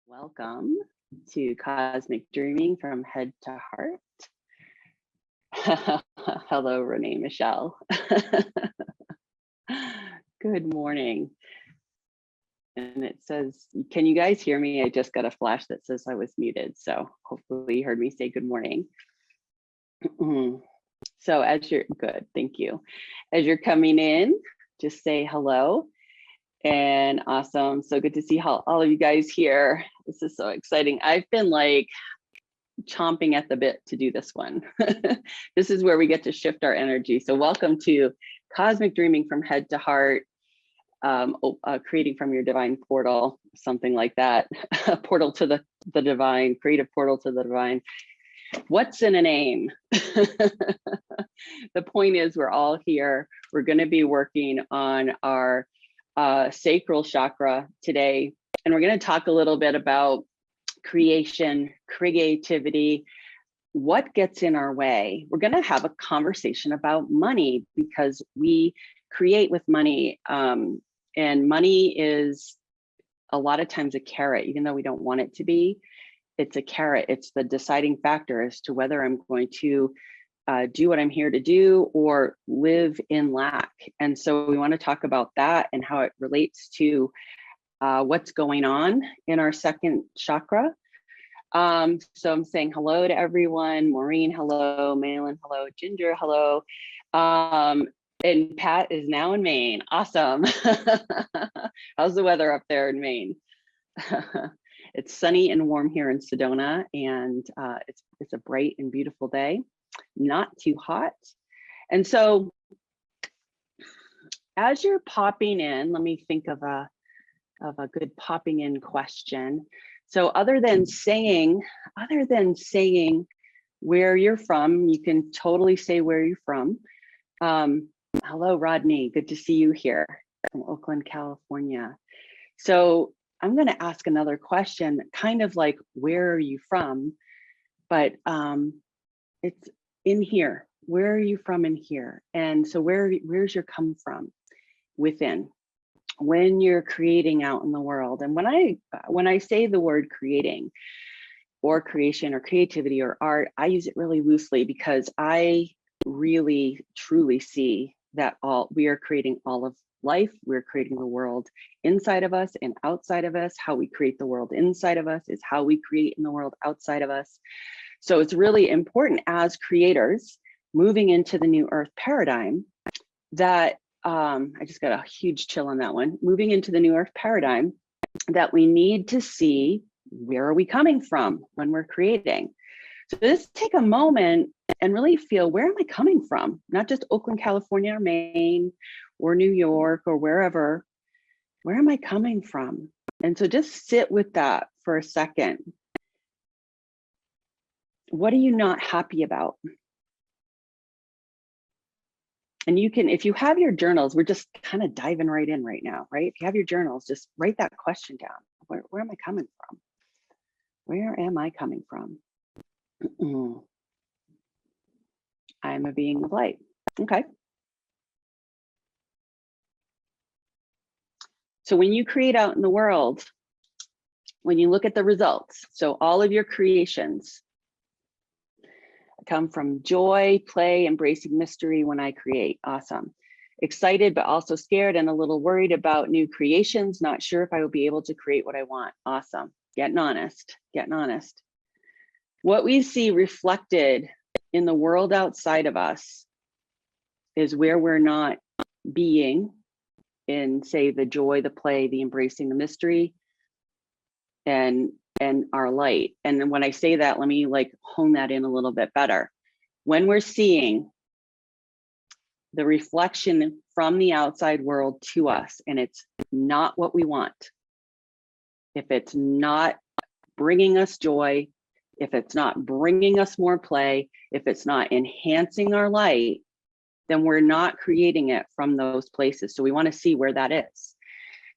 Welcome to Cosmic Dreaming from Head to Heart. Hello, Renee Michelle. Good morning. And it says, can you guys hear me? I just got a flash that says I was muted. So hopefully you heard me say good morning. So as you're good, thank you. As you're coming in, just say hello. And awesome. So good to see all of you guys here. This is so exciting. I've been like chomping at the bit to do this one. This is where we get to shift our energy. So welcome to Cosmic Dreaming from Head to Heart, creating from your divine portal, something like that. A portal to the divine, create a portal to the divine. What's in a name? The point is we're all here. We're going to be working on our sacral chakra today. And we're going to talk a little bit about creation, creativity, what gets in our way. We're going to have a conversation about money because we create with money. And money is a lot of times a carrot, even though we don't want it to be. It's a carrot. It's the deciding factor as to whether I'm going to do what I'm here to do or live in lack. And so we want to talk about that and how it relates to what's going on in our second chakra. So I'm saying hello to everyone. Maureen, hello. Malin, hello. Ginger, hello. And Pat is now in Maine. Awesome. How's the weather up there in Maine? It's sunny and warm here in Sedona, and it's a bright and beautiful day. Not too hot. And so as you're popping in, let me think of a good popping in question. So other than saying where you're from, you can totally say where you're from. Hello, Rodney, good to see you here from Oakland, California. So I'm going to ask another question, kind of like, where are you from? But it's in here. Where are you from in here? And so where's your come from within when you're creating out in the world? And when I say the word creating or creation or creativity or art, I use it really loosely because I really truly see that we are creating all of life. We're creating the world inside of us and outside of us. How we create the world inside of us is how we create in the world outside of us. So it's really important as creators moving into the new earth paradigm that I just got a huge chill on that one. Moving into the new earth paradigm that we need to see where are we coming from when we're creating. So just take a moment and really feel, where am I coming from? Not just Oakland, California, or Maine, or New York, or wherever. Where am I coming from? And so just sit with that for a second. What are you not happy about? And you can, if you have your journals, we're just kind of diving right in right now, right? If you have your journals, just write that question down. Where am I coming from? Where am I coming from? I'm a being of light. Okay. So when you create out in the world, when you look at the results, so all of your creations come from joy, play, embracing mystery when I create. Awesome. Excited, but also scared and a little worried about new creations. Not sure if I will be able to create what I want. Awesome. Getting honest, getting honest. What we see reflected in the world outside of us is where we're not being in, say, the joy, the play, the embracing the mystery, and our light. And when I say that, let me like hone that in a little bit better. When we're seeing the reflection from the outside world to us, and it's not what we want, if it's not bringing us joy, if it's not bringing us more play, if it's not enhancing our light, then we're not creating it from those places. So we want to see where that is.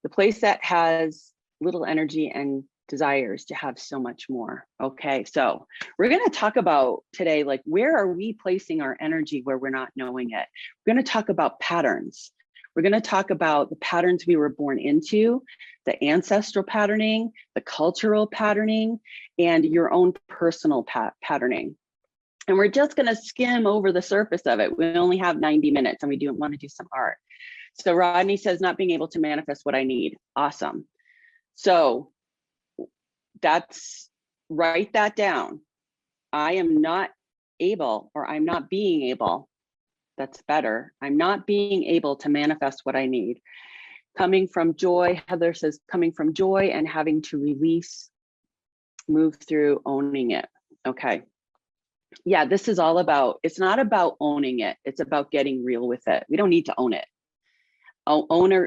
The place that has little energy and desires to have so much more. Okay, so we're going to talk about today, like, where are we placing our energy where we're not knowing it? We're going to talk about patterns. We're going to talk about the patterns we were born into, the ancestral patterning, the cultural patterning, and your own personal patterning. And we're just going to skim over the surface of it. We only have 90 minutes and we do want to do some art. So Rodney says, not being able to manifest what I need. Awesome. So write that down. I am not able, or I'm not being able. That's better. I'm not being able to manifest what I need. Coming from joy, Heather says, coming from joy and having to release, move through, owning it. Okay. Yeah, this is all about, it's not about owning it. It's about getting real with it. We don't need to own it.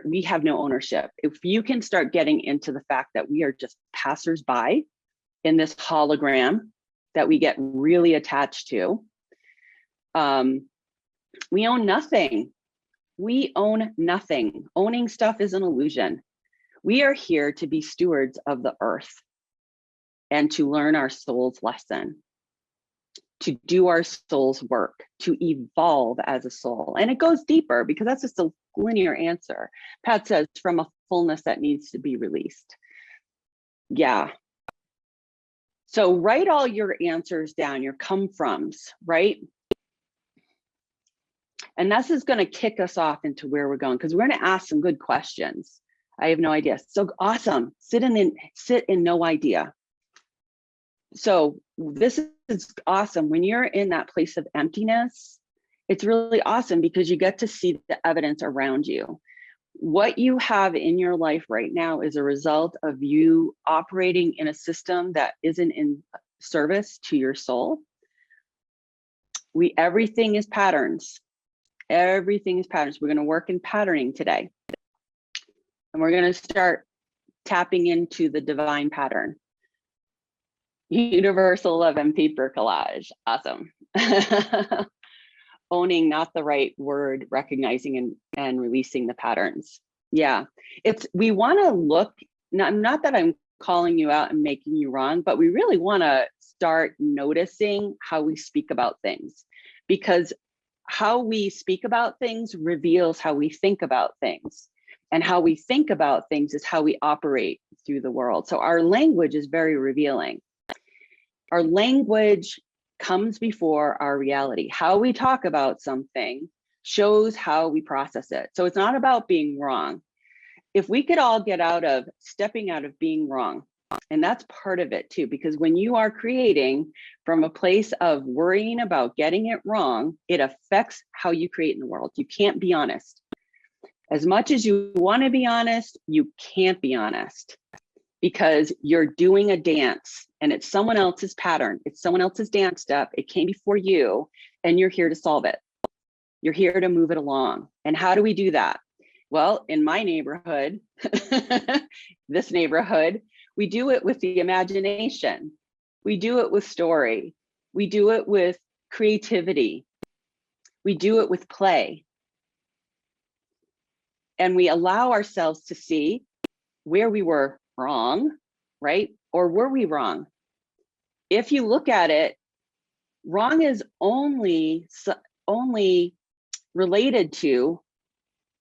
We have no ownership. If you can start getting into the fact that we are just passersby in this hologram that we get really attached to, we own nothing. We own nothing. Owning stuff is an illusion. We are here to be stewards of the earth and to learn our soul's lesson, to do our soul's work, to evolve as a soul. And it goes deeper because that's just a linear answer. Pat says, from a fullness that needs to be released. Yeah. So write all your answers down, your come-froms, right? And this is going to kick us off into where we're going, because we're going to ask some good questions. I have no idea. So awesome. Sit in no idea. So this is awesome. When you're in that place of emptiness, it's really awesome because you get to see the evidence around you. What you have in your life right now is a result of you operating in a system that isn't in service to your soul. Everything is patterns. Everything is patterns. We're going to work in patterning today. And we're going to start tapping into the divine pattern. Universal love and paper collage. Awesome. Owning, not the right word, recognizing and releasing the patterns. Yeah, we want to look, not that I'm calling you out and making you wrong, but we really want to start noticing how we speak about things, because how we speak about things reveals how we think about things, and how we think about things is how we operate through the world. So our language is very revealing. Our language comes before our reality. How we talk about something shows how we process it. So it's not about being wrong. If we could all get stepping out of being wrong, and that's part of it too, because when you are creating from a place of worrying about getting it wrong, it affects how you create in the world. You can't be honest. As much as you want to be honest, you can't be honest, because you're doing a dance and it's someone else's pattern. It's someone else's dance step. It came before you and you're here to solve it. You're here to move it along. And how do we do that? Well, in my neighborhood, this neighborhood, we do it with the imagination. We do it with story. We do it with creativity. We do it with play. And we allow ourselves to see where we were wrong, right? Or were we wrong? If you look at it, wrong is only related to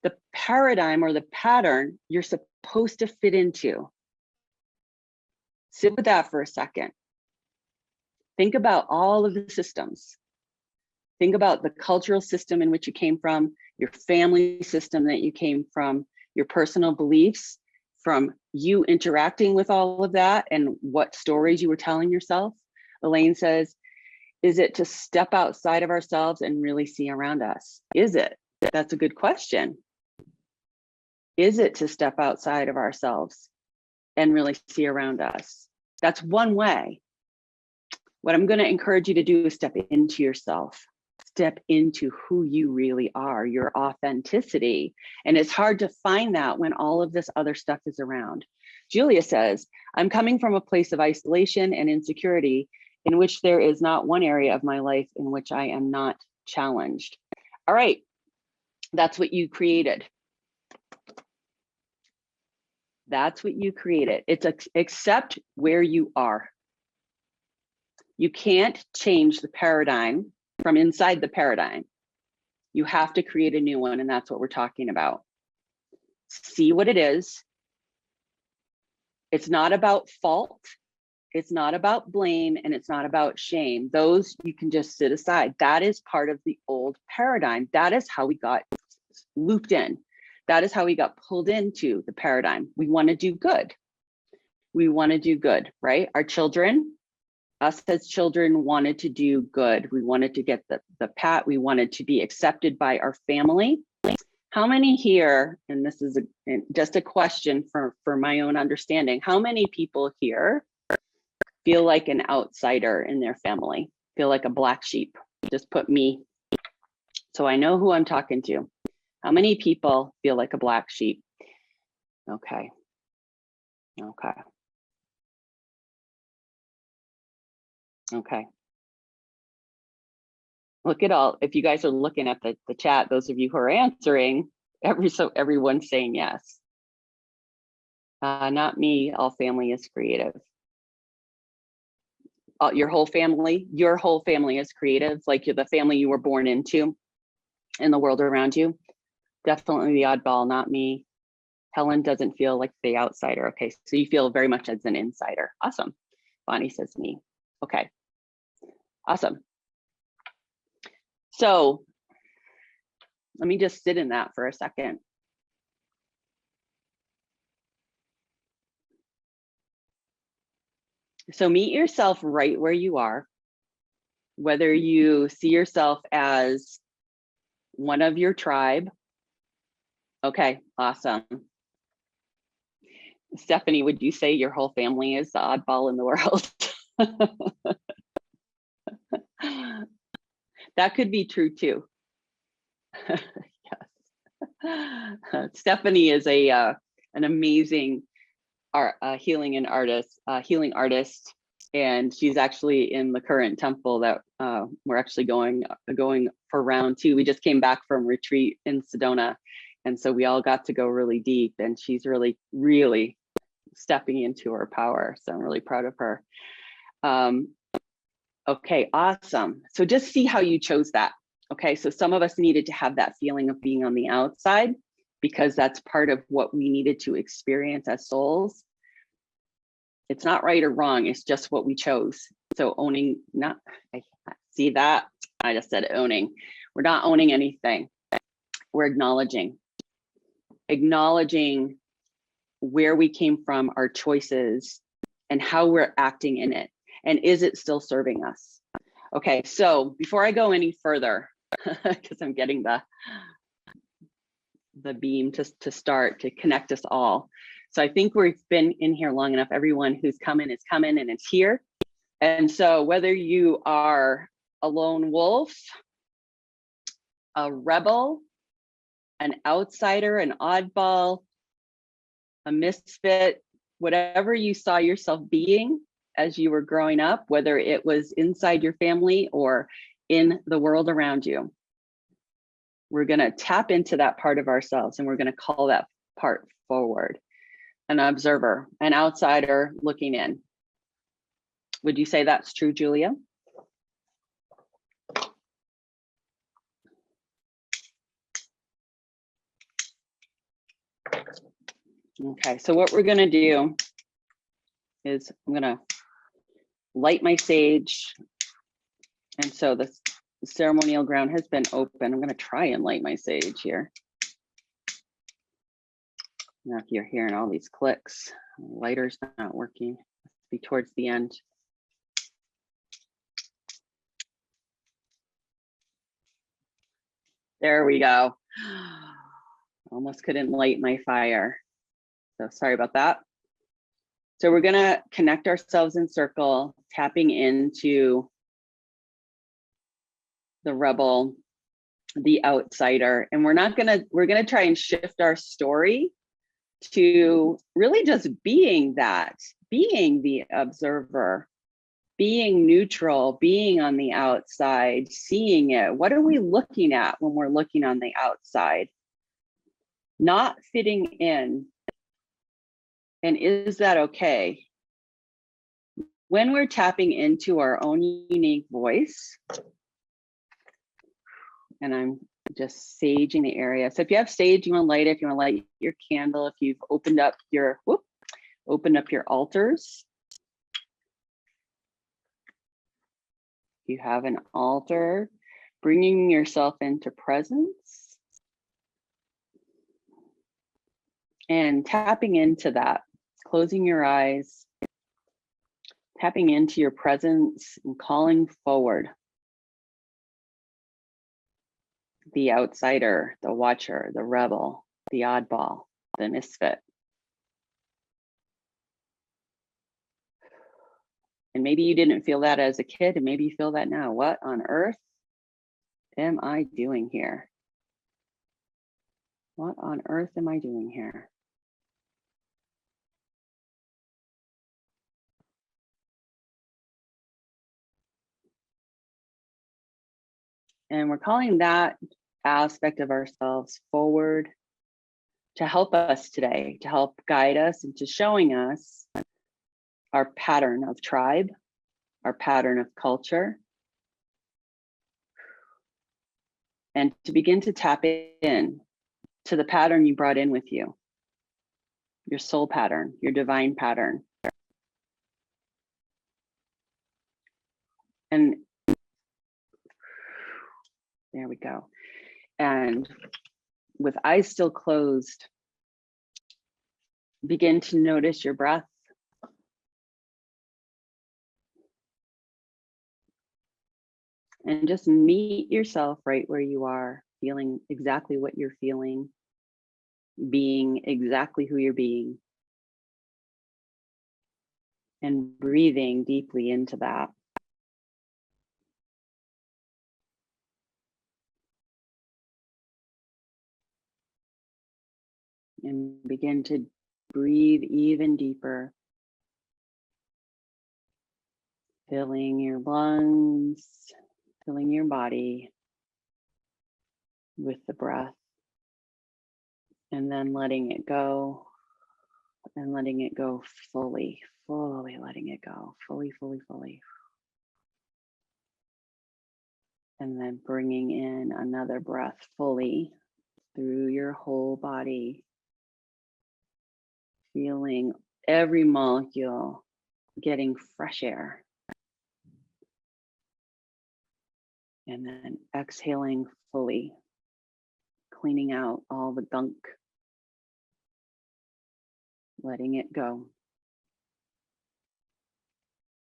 the paradigm or the pattern you're supposed to fit into. Sit with that for a second. Think about all of the systems. Think about the cultural system in which you came from, your family system that you came from, your personal beliefs, from you interacting with all of that and what stories you were telling yourself. Elaine says, is it to step outside of ourselves and really see around us? Is it? That's a good question. Is it to step outside of ourselves and really see around us? That's one way. What I'm going to encourage you to do is step into yourself. Step into who you really are, your authenticity. And it's hard to find that when all of this other stuff is around. Julia says, I'm coming from a place of isolation and insecurity in which there is not one area of my life in which I am not challenged. All right, that's what you created. That's what you created. It's accept where you are. You can't change the paradigm from inside the paradigm. You have to create a new one, and that's what we're talking about. see what it is. It's not about fault. It's not about blame, and it's not about shame. Those you can just sit aside. That is part of the old paradigm. That is how we got looped in. That is how we got pulled into the paradigm. We want to do good. We want to do good, right? Our children, us as children, wanted to do good. We wanted to get the pat. We wanted to be accepted by our family. How many here, and this is just a question for my own understanding, how many people here feel like an outsider in their family, feel like a black sheep? Just put me, so I know who I'm talking to. How many people feel like a black sheep? Okay. Okay. Okay. Look at all, if you guys are looking at the chat, those of you who are answering, everyone's saying yes. Not me, all family is creative. Your whole family is creative, like you're the family you were born into in the world around you. Definitely the oddball, not me. Helen doesn't feel like the outsider. Okay, so you feel very much as an insider. Awesome. Bonnie says me. Okay, awesome. So let me just sit in that for a second. So meet yourself right where you are, whether you see yourself as one of your tribe. Okay, awesome. Stephanie, would you say your whole family is the oddball in the world? That could be true too. Yes. Stephanie is an amazing healing artist, and she's actually in the current temple that we're actually going for round 2. We just came back from retreat in Sedona, and so we all got to go really deep, and she's really stepping into her power. So I'm really proud of her. Okay, awesome. So just see how you chose that. Okay, so some of us needed to have that feeling of being on the outside because that's part of what we needed to experience as souls. It's not right or wrong, it's just what we chose. So owning, I see that, I just said owning. We're not owning anything. We're acknowledging where we came from, our choices, and how we're acting in it. And is it still serving us? Okay, so before I go any further, because I'm getting the beam to start to connect us all. So I think we've been in here long enough. Everyone who's coming is coming and it's here. And so whether you are a lone wolf, a rebel, an outsider, an oddball, a misfit, whatever you saw yourself being as you were growing up, whether it was inside your family or in the world around you, we're going to tap into that part of ourselves and we're going to call that part forward. An observer, an outsider looking in. Would you say that's true, Julia? Okay, so what we're going to do is I'm going to light my sage. And so the ceremonial ground has been open. I'm going to try and light my sage here. Now, if you're hearing all these clicks, lighter's not working. Let's be towards the end. There we go. Almost couldn't light my fire. So sorry about that. So we're gonna connect ourselves in circle, tapping into the rebel, the outsider, and we're gonna try and shift our story to really just being the observer, being neutral, being on the outside, seeing it. What are we looking at when we're looking on the outside? Not fitting in. And is that okay? When we're tapping into our own unique voice, and I'm just saging the area. So if you have sage, you want to light it. If you want to light your candle, if you've opened up your altars, you have an altar, bringing yourself into presence and tapping into that, closing your eyes, tapping into your presence and calling forward the outsider, the watcher, the rebel, the oddball, the misfit. And maybe you didn't feel that as a kid, and maybe you feel that now. What on earth am I doing here? What on earth am I doing here? And we're calling that aspect of ourselves forward to help us today, to help guide us into showing us our pattern of tribe, our pattern of culture, and to begin to tap in to the pattern you brought in with you, your soul pattern, your divine pattern. And there we go. And with eyes still closed, begin to notice your breath. And just meet yourself right where you are, feeling exactly what you're feeling, being exactly who you're being, and breathing deeply into that. And begin to breathe even deeper, filling your lungs, filling your body with the breath, and then letting it go, and letting it go fully, fully letting it go, fully, fully, fully. And then bringing in another breath fully through your whole body, feeling every molecule getting fresh air. And then exhaling fully, cleaning out all the gunk, letting it go.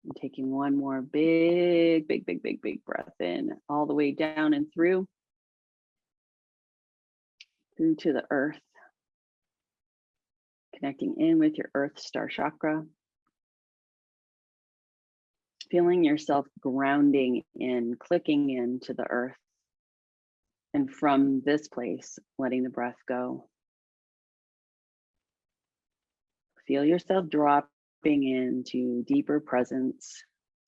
And taking one more big breath in, all the way down and through to the earth, connecting in with your earth star chakra, feeling yourself grounding in, clicking into the earth. And from this place, letting the breath go. Feel yourself dropping into deeper presence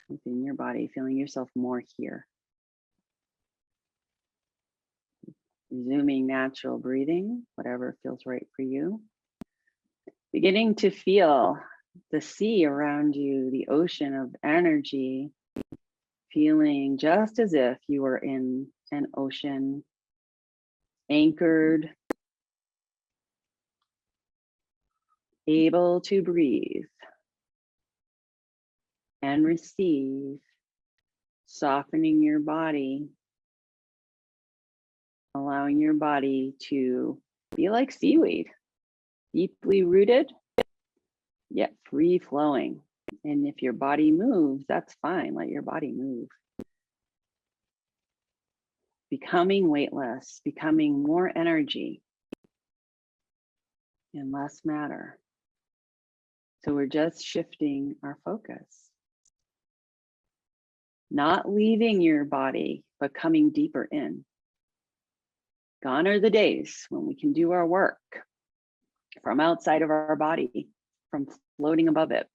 within your body, feeling yourself more here. Resuming natural breathing, whatever feels right for you. Beginning to feel the sea around you, the ocean of energy, feeling just as if you were in an ocean, anchored, able to breathe and receive, softening your body, allowing your body to be like seaweed, deeply rooted, yet free flowing. And if your body moves, that's fine. Let your body move. Becoming weightless, becoming more energy and less matter. So we're just shifting our focus. Not leaving your body, but coming deeper in. Gone are the days when we can do our work from outside of our body, from floating above it.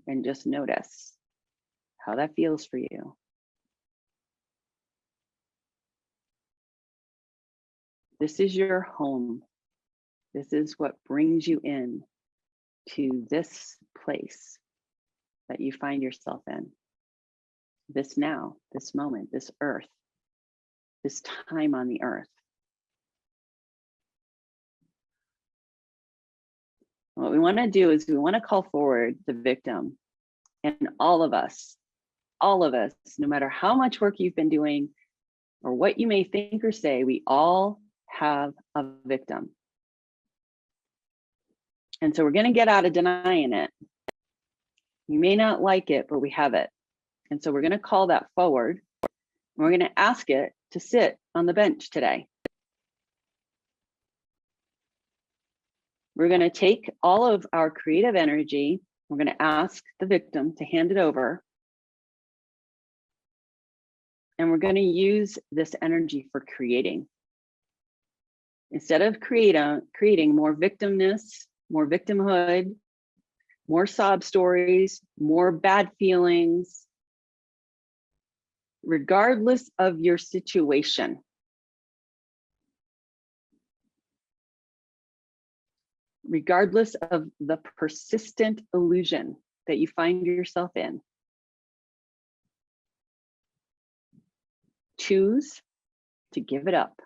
And just notice how that feels for you. This is your home. This is what brings you in to this place that you find yourself in. this now, this moment, this earth, this time on the earth. What we want to do is we want to call forward the victim, and all of us, no matter how much work you've been doing or what you may think or say, we all have a victim. And so we're going to get out of denying it. You may not like it, but we have it. And so we're going to call that forward. And we're going to ask it to sit on the bench today. We're going to take all of our creative energy. We're going to ask the victim to hand it over. And we're going to use this energy for creating. Instead of creating more victimness, more victimhood, more sob stories, more bad feelings, regardless of your situation. Regardless of the persistent illusion that you find yourself in. Choose to give it up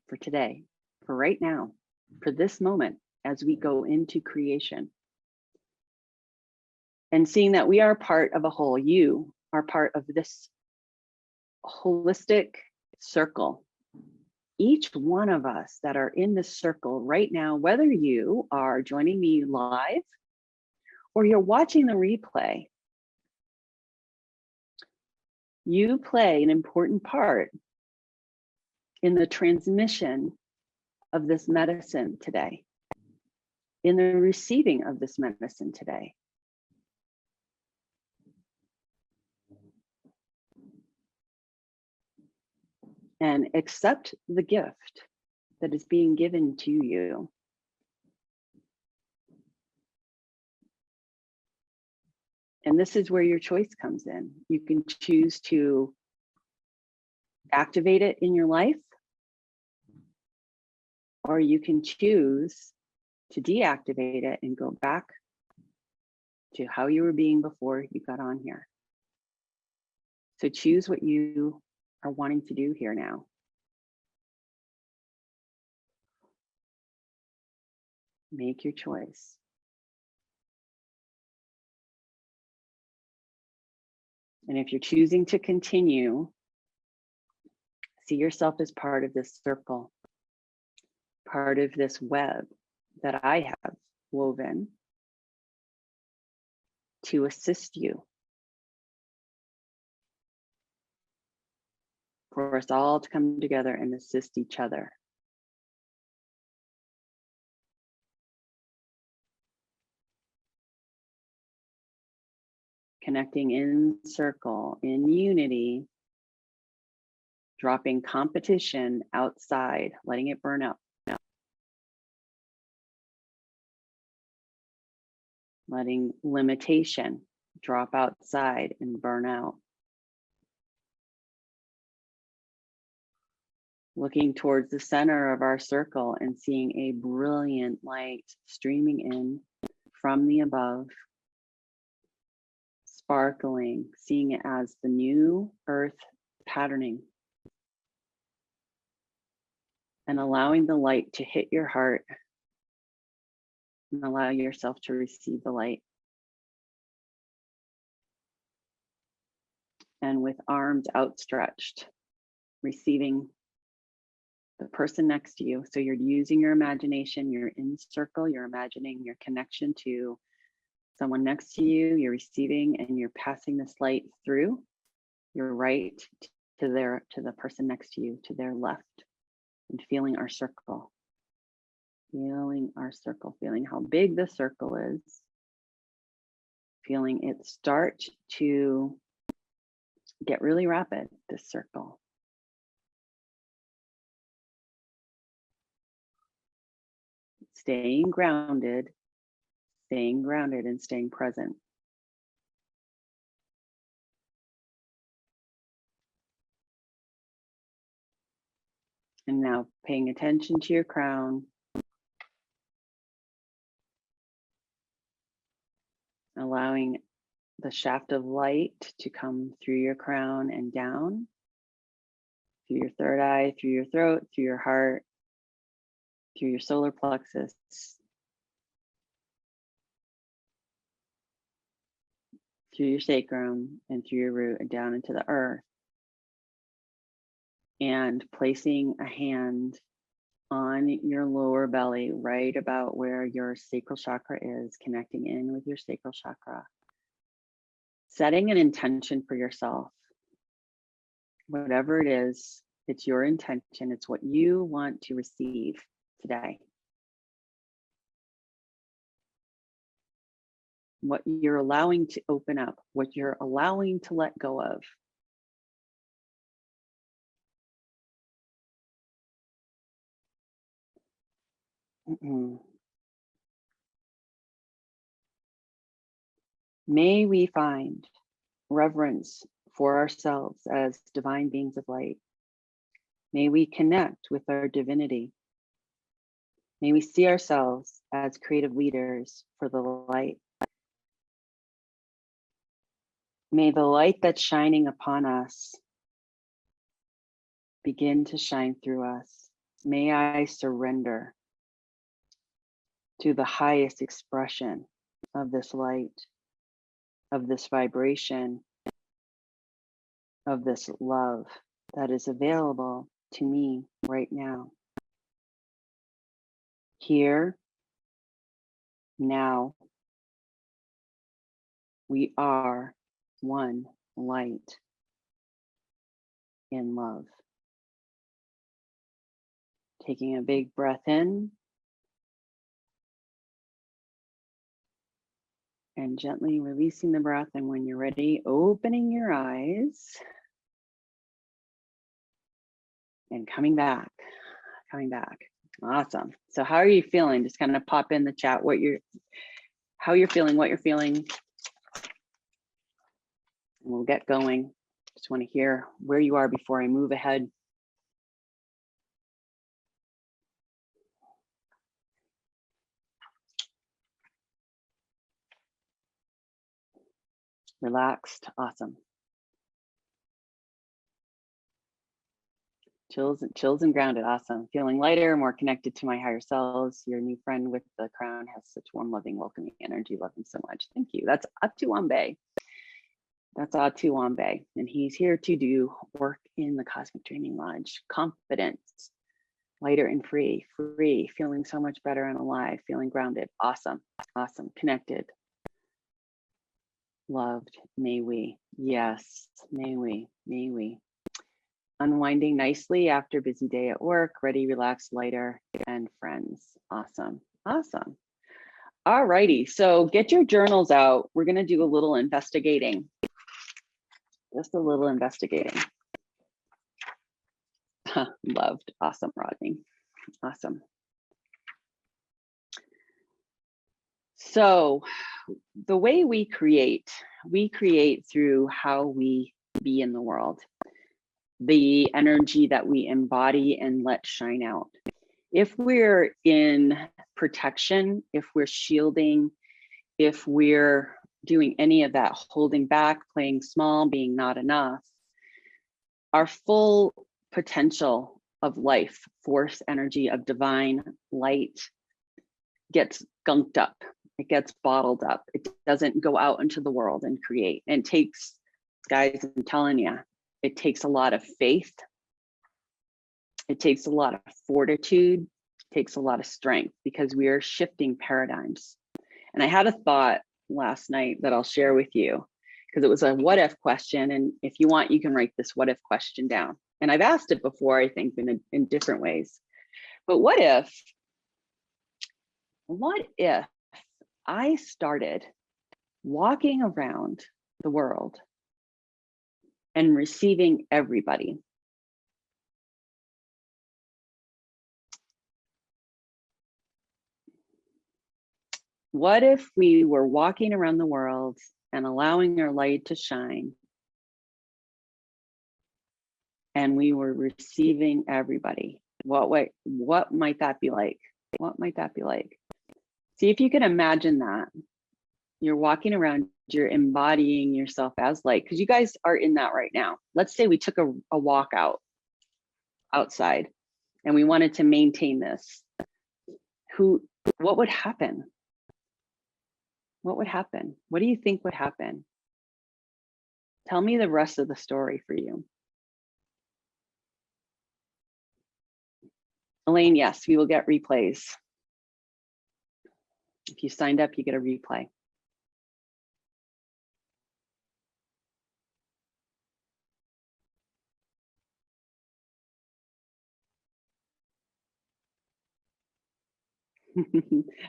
for today, for right now, for this moment as we go into creation. And seeing that we are part of a whole, you are part of this holistic circle. Each one of us that are in this circle right now, whether you are joining me live or you're watching the replay, you play an important part in the transmission of this medicine today, in the receiving of this medicine today. And accept the gift that is being given to you. And this is where your choice comes in. You can choose to activate it in your life, or you can choose to deactivate it and go back to how you were being before you got on here. So choose what you are wanting to do here now. Make your choice. And if you're choosing to continue, see yourself as part of this circle, part of this web that I have woven to assist you, for us all to come together and assist each other. Connecting in circle, in unity, dropping competition outside, letting it burn up. Letting limitation drop outside and burn out. Looking towards the center of our circle and seeing a brilliant light streaming in from the above, sparkling, seeing it as the new earth patterning, and allowing the light to hit your heart and allow yourself to receive the light. And with arms outstretched, receiving the person next to you. So you're using your imagination, you're in circle, you're imagining your connection to someone next to you, you're receiving and you're passing this light through your right to the person next to you, to their left, and feeling our circle. Feeling our circle, feeling how big the circle is, feeling it start to get really rapid, this circle. Staying grounded and staying present. And now paying attention to your crown. Allowing the shaft of light to come through your crown and down, through your third eye, through your throat, through your heart, through your solar plexus, through your sacrum, and through your root and down into the earth. And placing a hand on your lower belly, right about where your sacral chakra is, connecting in with your sacral chakra. Setting an intention for yourself. Whatever it is, it's your intention. It's what you want to receive today. What you're allowing to open up, what you're allowing to let go of. May we find reverence for ourselves as divine beings of light. May we connect with our divinity. May we see ourselves as creative leaders for the light. May the light that's shining upon us begin to shine through us. May I surrender to the highest expression of this light, of this vibration, of this love that is available to me right now. Here, now, we are one light in love. Taking a big breath in and gently releasing the breath. And when you're ready, opening your eyes and coming back. Awesome. So how are you feeling? Just kind of pop in the chat how you're feeling, what you're feeling. And we'll get going. Just want to hear where you are before I move ahead. Relaxed. Awesome. Chills and grounded. Awesome. Feeling lighter, more connected to my higher selves. Your new friend with the crown has such warm, loving, welcoming energy. Love him so much. Thank you. That's Atuambe. That's Atuambe. And he's here to do work in the Cosmic Dreaming Lodge. Confidence, lighter and free, feeling so much better and alive, feeling grounded. Awesome. Connected. Loved. May we. Yes. May we. Unwinding nicely after a busy day at work, ready, relaxed, lighter, and friends. Awesome. All righty, so get your journals out. We're gonna do a little investigating. Just a little investigating. Loved. Awesome, Rodney. Awesome. So the way we create through how we be in the world. The energy that we embody and let shine out. If we're in protection, if we're shielding, if we're doing any of that, holding back, playing small, being not enough, our full potential of life, force, energy, of divine light gets gunked up. It gets bottled up. It doesn't go out into the world and create. And it takes, guys, I'm telling you, it takes a lot of faith. It takes a lot of fortitude. It takes a lot of strength because we are shifting paradigms. And I had a thought last night that I'll share with you because it was a what if question. And if you want, you can write this what if question down. And I've asked it before, I think, in different ways. But what if I started walking around the world and receiving everybody? What if we were walking around the world and allowing our light to shine and we were receiving everybody? What might that be like? What might that be like? See if you can imagine that. You're walking around, you're embodying yourself as light, because you guys are in that right now. Let's say we took a walk outside and we wanted to maintain this. What would happen? What would happen? What do you think would happen? Tell me the rest of the story for you. Elaine, yes, we will get replays. If you signed up, you get a replay.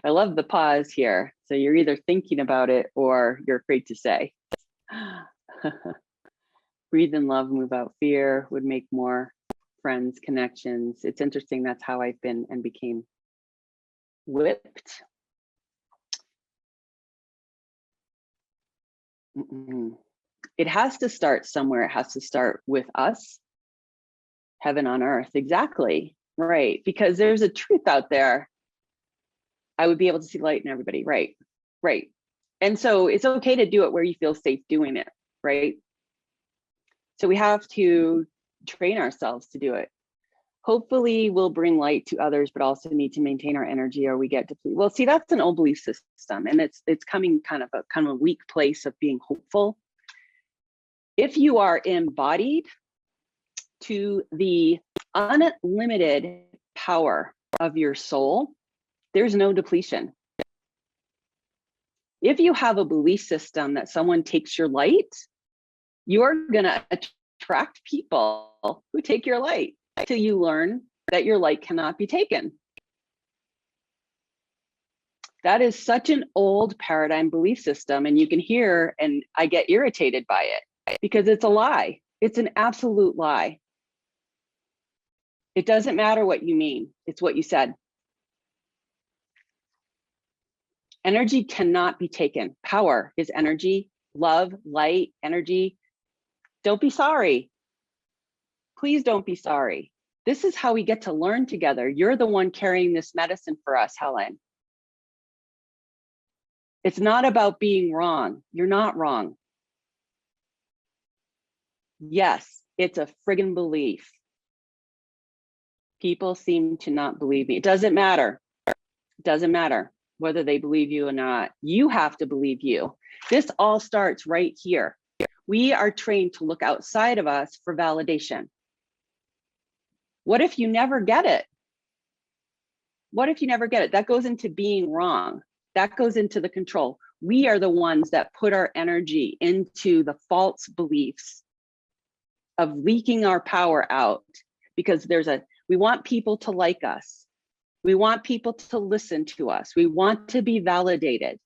I love the pause here. So you're either thinking about it or you're afraid to say. Breathe in love, move out fear, would make more friends, connections. It's interesting. That's how I've been and became whipped. It has to start somewhere. It has to start with us. Heaven on earth. Exactly. Right. Because there's a truth out there. I would be able to see light in everybody. Right. Right. And so it's okay to do it where you feel safe doing it. Right. So we have to train ourselves to do it. Hopefully we'll bring light to others, but also need to maintain our energy or we get depleted. Well, see, that's an old belief system, and it's coming kind of a weak place of being hopeful. If you are embodied to the unlimited power of your soul, there's no depletion. If you have a belief system that someone takes your light, you're gonna attract people who take your light till you learn that your light cannot be taken. That is such an old paradigm belief system, and you can hear, and I get irritated by it because it's a lie. It's an absolute lie. It doesn't matter what you mean, it's what you said. Energy cannot be taken. Power is energy, love, light, energy. Don't be sorry. Please don't be sorry. This is how we get to learn together. You're the one carrying this medicine for us, Helen. It's not about being wrong. You're not wrong. Yes, it's a friggin' belief. People seem to not believe me. It doesn't matter. It doesn't matter whether they believe you or not. You have to believe you. This all starts right here. We are trained to look outside of us for validation. What if you never get it? What if you never get it? That goes into being wrong. That goes into the control. We are the ones that put our energy into the false beliefs of leaking our power out because we want people to like us. We want people to listen to us. We want to be validated,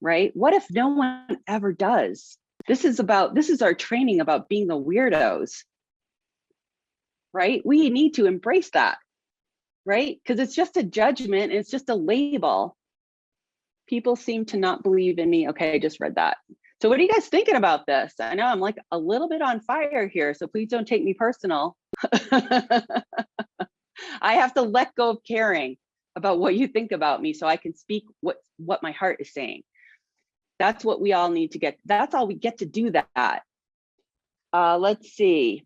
right? What if no one ever does? This is our training about being the weirdos, right? We need to embrace that, right? Because it's just a judgment. It's just a label. People seem to not believe in me. Okay, I just read that. So what are you guys thinking about this? I know I'm like a little bit on fire here, so please don't take me personal. I have to let go of caring about what you think about me so I can speak what my heart is saying. That's what we all need to get. That's all we get to do that. Let's see.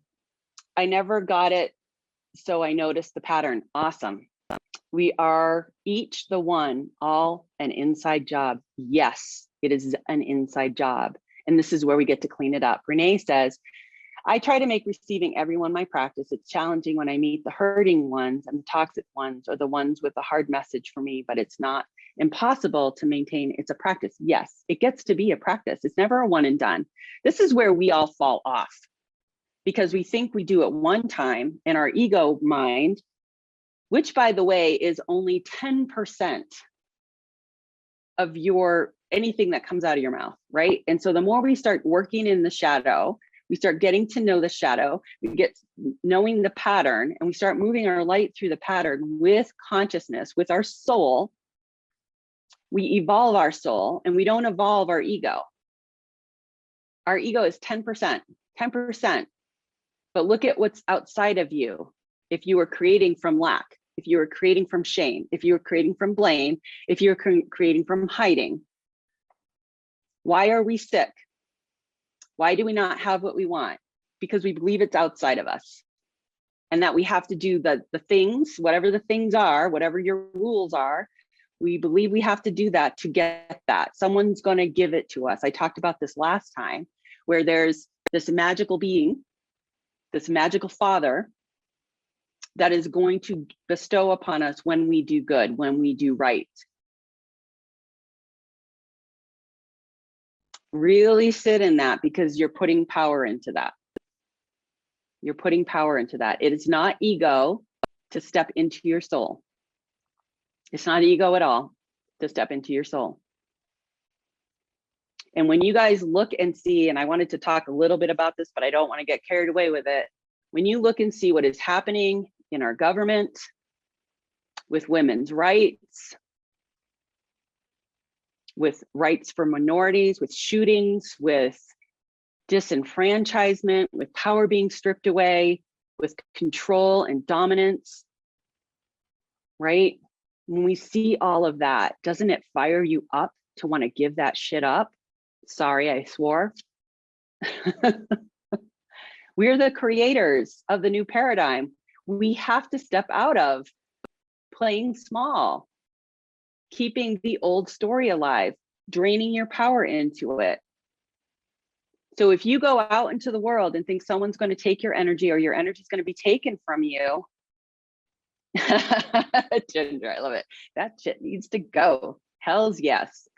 I never got it, so I noticed the pattern. Awesome. We are each the one, all an inside job. Yes, it is an inside job. And this is where we get to clean it up. Renee says, I try to make receiving everyone my practice. It's challenging when I meet the hurting ones and the toxic ones or the ones with a hard message for me, but it's not impossible to maintain. It's a practice. Yes, it gets to be a practice. It's never a one and done. This is where we all fall off because we think we do it one time in our ego mind, which by the way, is only 10% of anything that comes out of your mouth, right? And so the more we start working in the shadow, we start getting to know the shadow, we get knowing the pattern, and we start moving our light through the pattern with consciousness, with our soul. We evolve our soul and we don't evolve our ego. Our ego is 10%. But look at what's outside of you. If you were creating from lack, if you were creating from shame, if you were creating from blame, if you're creating from hiding, Why are we sick? Why do we not have what we want? Because we believe it's outside of us, and that we have to do the things, whatever the things are, whatever your rules are. We believe we have to do that to get that. Someone's going to give it to us. I talked about this last time, where there's this magical being, this magical father that is going to bestow upon us when we do good, when we do right. Really sit in that, because you're putting power into that. You're putting power into that. It is not ego to step into your soul. It's not ego at all to step into your soul. And when you guys look and see, and I wanted to talk a little bit about this, but I don't want to get carried away with it. When you look and see what is happening in our government, with women's rights, with rights for minorities, with shootings, with disenfranchisement, with power being stripped away, with control and dominance, right? When we see all of that, doesn't it fire you up to want to give that shit up? Sorry, I swore. We're the creators of the new paradigm. We have to step out of playing small, keeping the old story alive, draining your power into it. So if you go out into the world and think someone's going to take your energy, or your energy is going to be taken from you, Ginger, I love it. That shit needs to go. Hell's yes.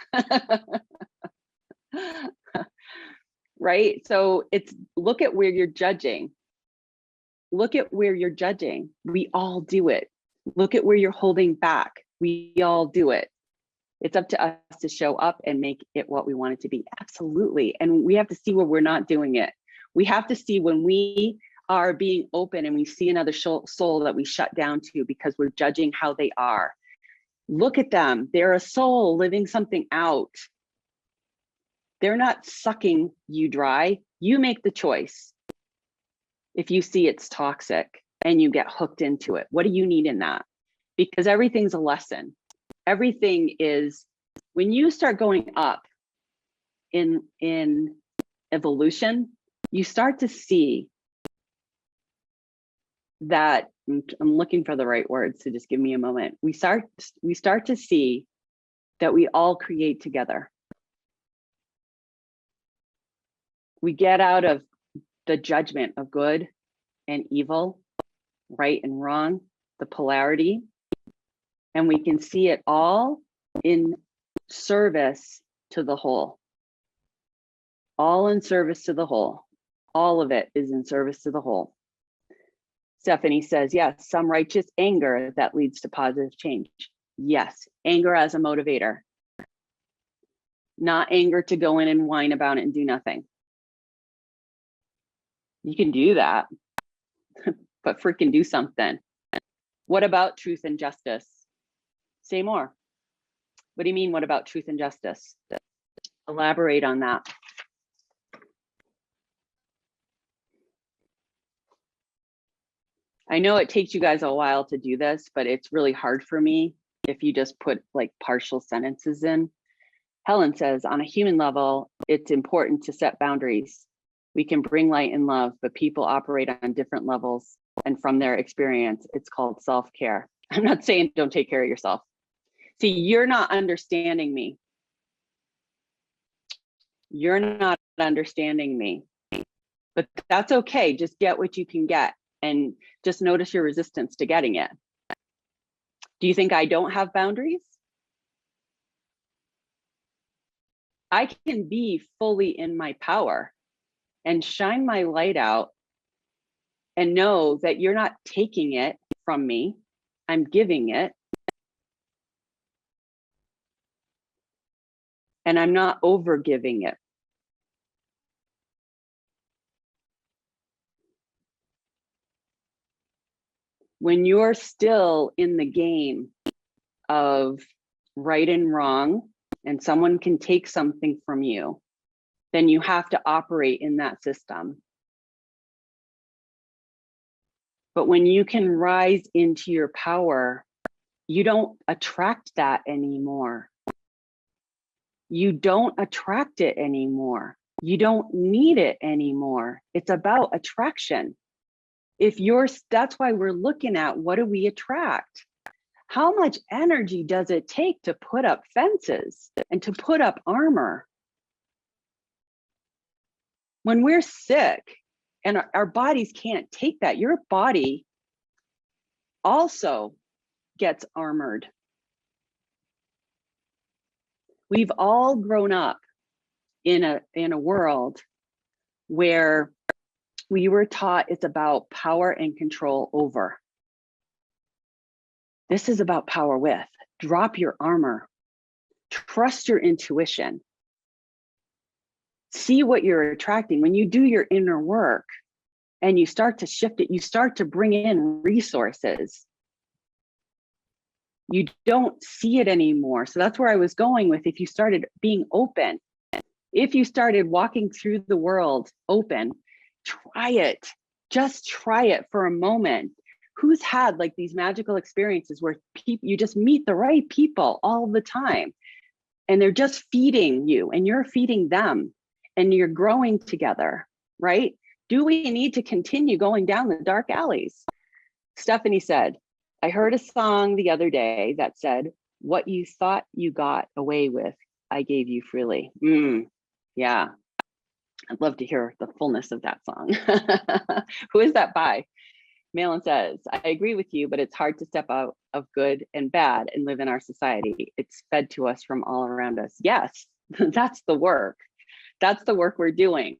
Right? So it's, look at where you're judging. Look at where you're judging. We all do it. Look at where you're holding back. We all do it. It's up to us to show up and make it what we want it to be. Absolutely. And we have to see where we're not doing it. We have to see when we are being open and we see another soul that we shut down to because we're judging how they are. Look at them. They're a soul living something out. They're not sucking you dry. You make the choice. If you see it's toxic and you get hooked into it, what do you need in that? Because everything's a lesson. Everything is, when you start going up in evolution, you start to see that, I'm looking for the right words, so just give me a moment. We start to see that we all create together. We get out of the judgment of good and evil, right and wrong, the polarity, and we can see it all in service to the whole. All in service to the whole. All of it is in service to the whole. Stephanie says, yes, some righteous anger that leads to positive change. Yes, anger as a motivator. Not anger to go in and whine about it and do nothing. You can do that, but freaking do something. What about truth and justice? Say more. What do you mean, what about truth and justice? Elaborate on that. I know it takes you guys a while to do this, but it's really hard for me if you just put like partial sentences in. Helen says, on a human level, it's important to set boundaries. We can bring light and love, but people operate on different levels. And from their experience, it's called self-care. I'm not saying don't take care of yourself. See, you're not understanding me. You're not understanding me. But that's okay. Just get what you can get and just notice your resistance to getting it. Do you think I don't have boundaries? I can be fully in my power and shine my light out and know that you're not taking it from me. I'm giving it. And I'm not over giving it. When you're still in the game of right and wrong, and someone can take something from you, then you have to operate in that system. But when you can rise into your power, you don't attract that anymore. you don't attract it anymore. You don't need it anymore. It's about attraction. That's why we're looking at, what do we attract? How much energy does it take to put up fences and to put up armor? When we're sick and our bodies can't take that, your body also gets armored. We've all grown up in a world where we were taught it's about power and control over. This is about power with. Drop your armor. Trust your intuition. See what you're attracting. When you do your inner work and you start to shift it, you start to bring in resources. You don't see it anymore. So that's where I was going with, if you started being open, if you started walking through the world open, try it. Just try it for a moment. Who's had like these magical experiences where you just meet the right people all the time and they're just feeding you and you're feeding them and you're growing together, right? Do we need to continue going down the dark alleys? Stephanie said, I heard a song the other day that said, what you thought you got away with, I gave you freely. Yeah, I'd love to hear the fullness of that song. Who is that by? Malin says, I agree with you, but it's hard to step out of good and bad and live in our society. It's fed to us from all around us. Yes, that's the work. That's the work we're doing.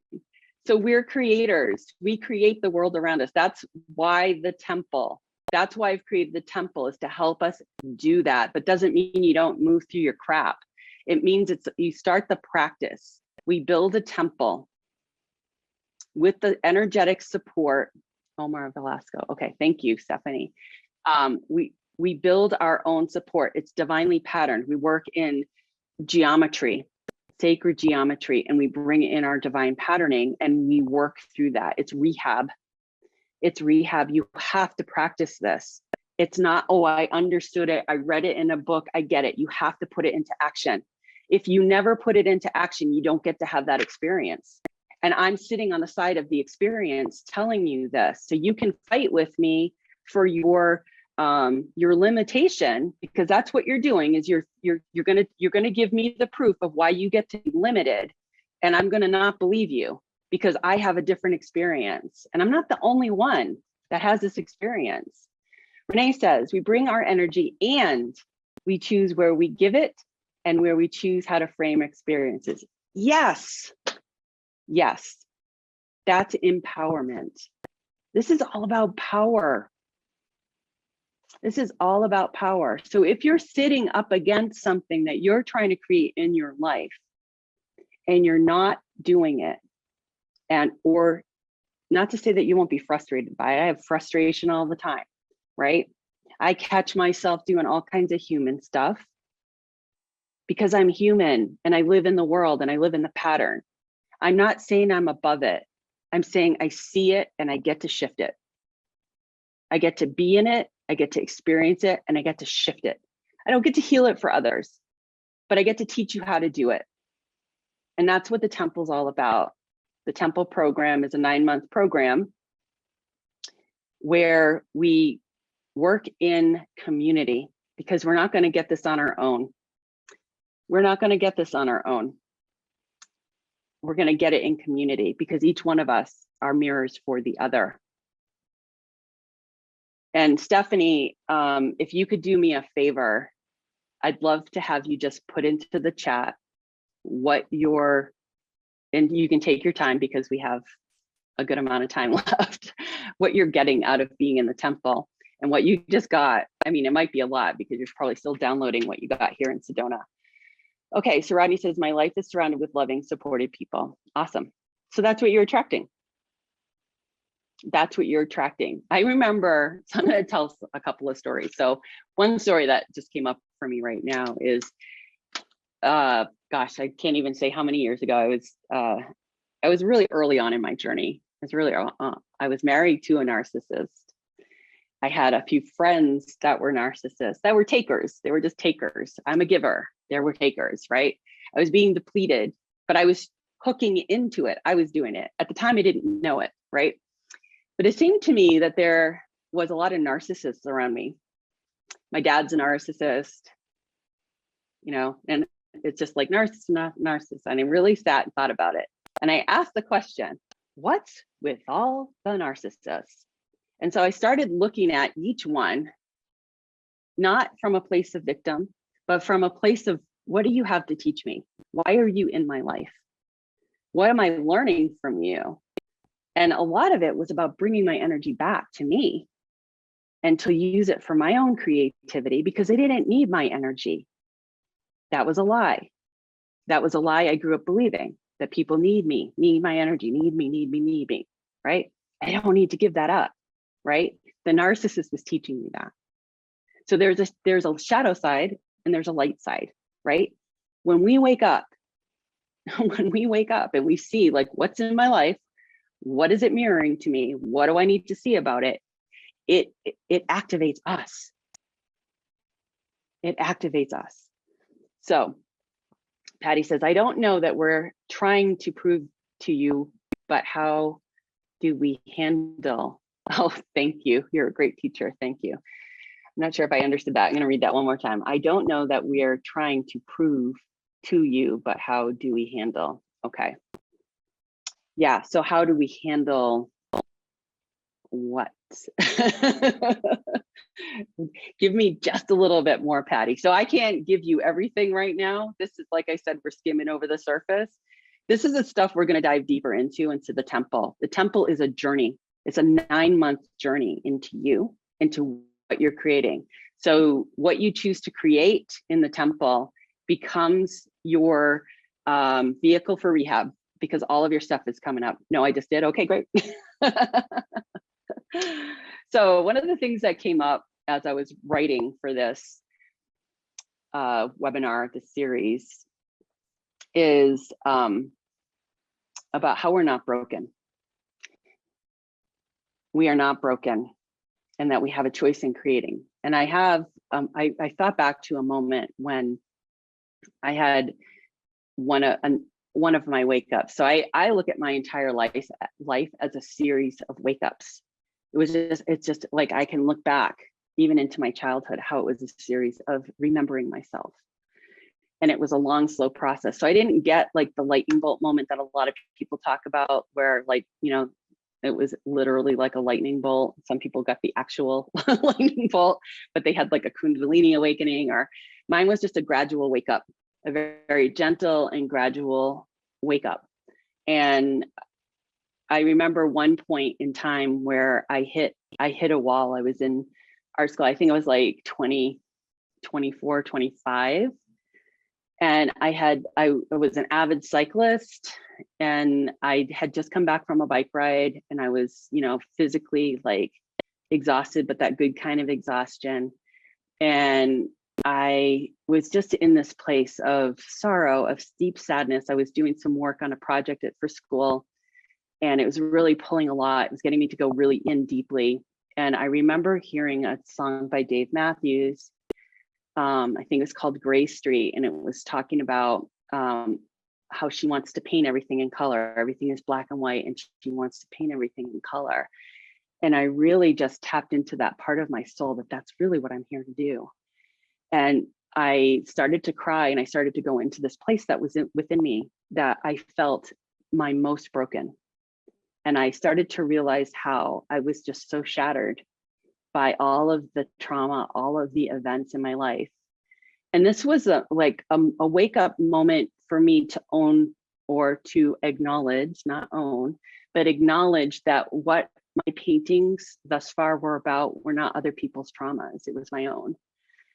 So we're creators. We create the world around us. That's why the temple. That's why I've created the temple, is to help us do that. But doesn't mean you don't move through your crap. It means you start the practice. We build a temple with the energetic support. Omar Velasco. Okay, thank you, Stephanie. We build our own support. It's divinely patterned. We work in geometry, sacred geometry, and we bring in our divine patterning and we work through that. It's rehab. It's rehab. You have to practice this. It's not, oh, I understood it. I read it in a book. I get it. You have to put it into action. If you never put it into action, you don't get to have that experience. And I'm sitting on the side of the experience telling you this, so you can fight with me for your limitation, because that's what you're doing. Is you're gonna give me the proof of why you get to be limited, and I'm gonna not believe you because I have a different experience, and I'm not the only one that has this experience. Renee says we bring our energy and we choose where we give it and where we choose how to frame experiences. Yes. Yes, that's empowerment. This is all about power. This is all about power. So if you're sitting up against something that you're trying to create in your life and you're not doing it, or not to say that you won't be frustrated by it. I have frustration all the time, right? I catch myself doing all kinds of human stuff because I'm human and I live in the world and I live in the pattern. I'm not saying I'm above it. I'm saying I see it and I get to shift it. I get to be in it, I get to experience it, and I get to shift it. I don't get to heal it for others, but I get to teach you how to do it. And that's what the temple's all about. The temple program is a 9-month program where we work in community, because we're not going to get this on our own. We're not going to get this on our own. We're going to get it in community, because each one of us are mirrors for the other. And Stephanie, if you could do me a favor, I'd love to have you just put into the chat what and you can take your time because we have a good amount of time left, what you're getting out of being in the temple and what you just got. I mean, it might be a lot because you're probably still downloading what you got here in Sedona. Okay, so Rodney says, my life is surrounded with loving, supported people. Awesome. So that's what you're attracting. That's what you're attracting. I remember, so I'm going to tell a couple of stories. So one story that just came up for me right now is, gosh, I can't even say how many years ago. I was really early on in my journey. I was married to a narcissist. I had a few friends that were narcissists, that were takers. They were just takers. I'm a giver. They were takers, right? I was being depleted, but I was hooking into it. I was doing it. At the time, I didn't know it, right? But it seemed to me that there was a lot of narcissists around me. My dad's a narcissist, you know, and it's just like narcissist. And I really sat and thought about it. And I asked the question, what's with all the narcissists? And so I started looking at each one, not from a place of victim, but from a place of, what do you have to teach me? Why are you in my life? What am I learning from you? And a lot of it was about bringing my energy back to me and to use it for my own creativity, because I didn't need my energy. That was a lie. That was a lie I grew up believing, that people need me, need my energy, need me, right? I don't need to give that up, right? The narcissist was teaching me that. So there's a shadow side and there's a light side, right? When we wake up and we see like, what's in my life, what is it mirroring to me, what do I need to see about it, it activates us. It activates us. So Patty says, I don't know that we're trying to prove to you, but how do we handle? Oh, thank you. You're a great teacher. Thank you. I'm not sure if I understood that. I'm going to read that one more time. I don't know that we are trying to prove to you, but how do we handle? Okay. Yeah. So how do we handle what? Give me just a little bit more, Patty. So I can't give you everything right now. This is, like I said, we're skimming over the surface. This is the stuff we're going to dive deeper into the temple. The temple is a journey. It's a 9-month journey into you, into what you're creating. So what you choose to create in the temple becomes your vehicle for rehab, because all of your stuff is coming up. No, I just did. Okay, great. So one of the things that came up as I was writing for this webinar, this series, is about how we're not broken. We are not broken, and that we have a choice in creating. And I have, I thought back to a moment when I had one of my wake ups. So I look at my entire life as a series of wake ups. It's just like, I can look back even into my childhood, how it was a series of remembering myself. And it was a long, slow process. So I didn't get like the lightning bolt moment that a lot of people talk about, where like, you know, it was literally like a lightning bolt. Some people got the actual lightning bolt, but they had like a Kundalini awakening, or mine was just a gradual wake up, a very, very gentle and gradual wake up. And I remember one point in time where I hit a wall. I was in art school. I think I was like 24, 25. And I was an avid cyclist, and I had just come back from a bike ride, and I was, you know, physically like exhausted, but that good kind of exhaustion. And I was just in this place of sorrow, of deep sadness. I was doing some work on a project for school, and it was really pulling a lot. It was getting me to go really in deeply. And I remember hearing a song by Dave Matthews. I think it's called Gray Street, and it was talking about how she wants to paint everything in color. Everything is black and white, and she wants to paint everything in color. And I really just tapped into that part of my soul, that that's really what I'm here to do. And I started to cry, and I started to go into this place that was within me, that I felt my most broken. And I started to realize how I was just so shattered by all of the trauma, all of the events in my life. And this was a wake up moment for me to own, or to acknowledge, not own, but acknowledge that what my paintings thus far were about were not other people's traumas. It was my own.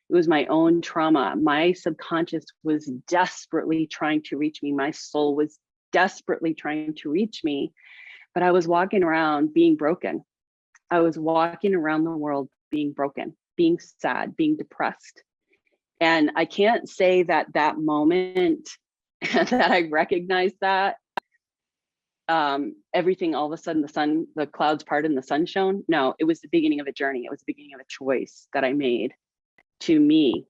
It was my own trauma. My subconscious was desperately trying to reach me. My soul was desperately trying to reach me, but I was walking around being broken. I was walking around the world being broken, being sad, being depressed. And I can't say that that moment that I recognized that everything, all of a sudden the clouds parted and the sun shone. No, it was the beginning of a journey. It was the beginning of a choice that I made to me,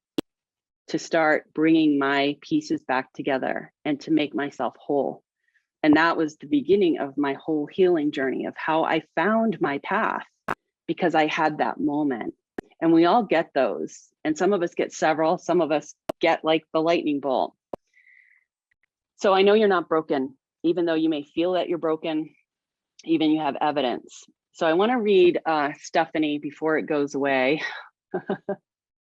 to start bringing my pieces back together and to make myself whole. And that was the beginning of my whole healing journey of how I found my path, because I had that moment. And we all get those. And some of us get several, some of us get like the lightning bolt. So I know you're not broken, even though you may feel that you're broken, even you have evidence. So I want to read Stephanie before it goes away.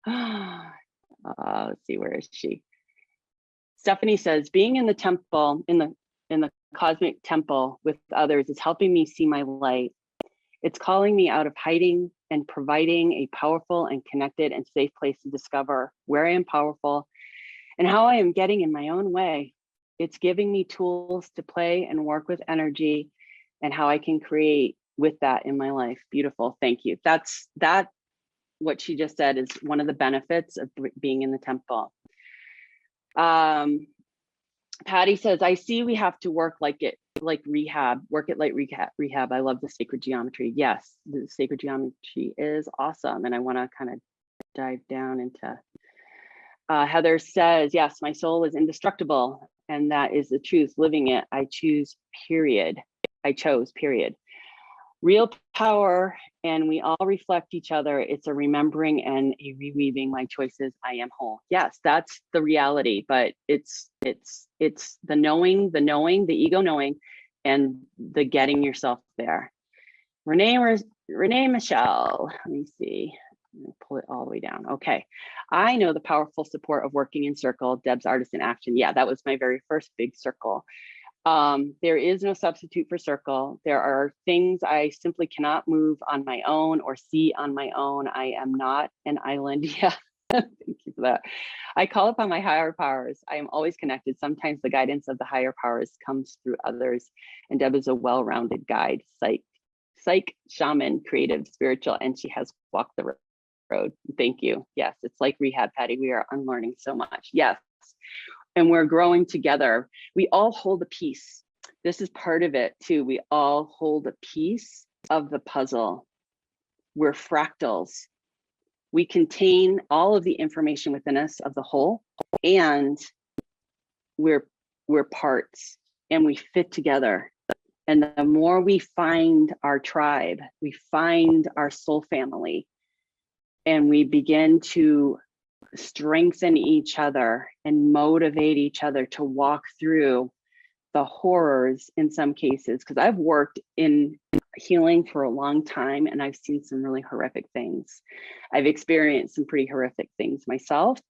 Let's see, where is she? Stephanie says, being in the temple, in the cosmic temple with others is helping me see my light. It's calling me out of hiding and providing a powerful and connected and safe place to discover where I am powerful and how I am getting in my own way. It's giving me tools to play and work with energy and how I can create with that in my life. Beautiful. Thank you. That's what she just said is one of the benefits of being in the temple. Patty says, I see we have to work like rehab, work it like rehab. I love the sacred geometry. Yes, the sacred geometry is awesome. And I want to kind of dive down into, Heather says, yes, my soul is indestructible. And that is the truth. Living it, I chose, period. Real power, and we all reflect each other. It's a remembering and a reweaving my choices. I am whole. Yes, that's the reality, but it's the knowing, the ego knowing, and the getting yourself there. Renee Michelle, let me see. Pull it all the way down. Okay. I know the powerful support of working in circle, Deb's Artist in Action. Yeah, that was my very first big circle. There is no substitute for circle. There are things I simply cannot move on my own or see on my own. I am not an island. Yeah, thank you for that. I call upon my higher powers. I am always connected. Sometimes the guidance of the higher powers comes through others. And Deb is a well-rounded guide, psych, shaman, creative, spiritual, and she has walked the road. Thank you. Yes, it's like rehab, Patty. We are unlearning so much. Yes. And we're growing together. We all hold a piece. This is part of it too. We all hold a piece of the puzzle. We're fractals. We contain all of the information within us of the whole, and we're parts, and we fit together. And the more we find our tribe, we find our soul family, and we begin to strengthen each other and motivate each other to walk through the horrors in some cases, because I've worked in healing for a long time and I've seen some really horrific things. I've experienced some pretty horrific things myself.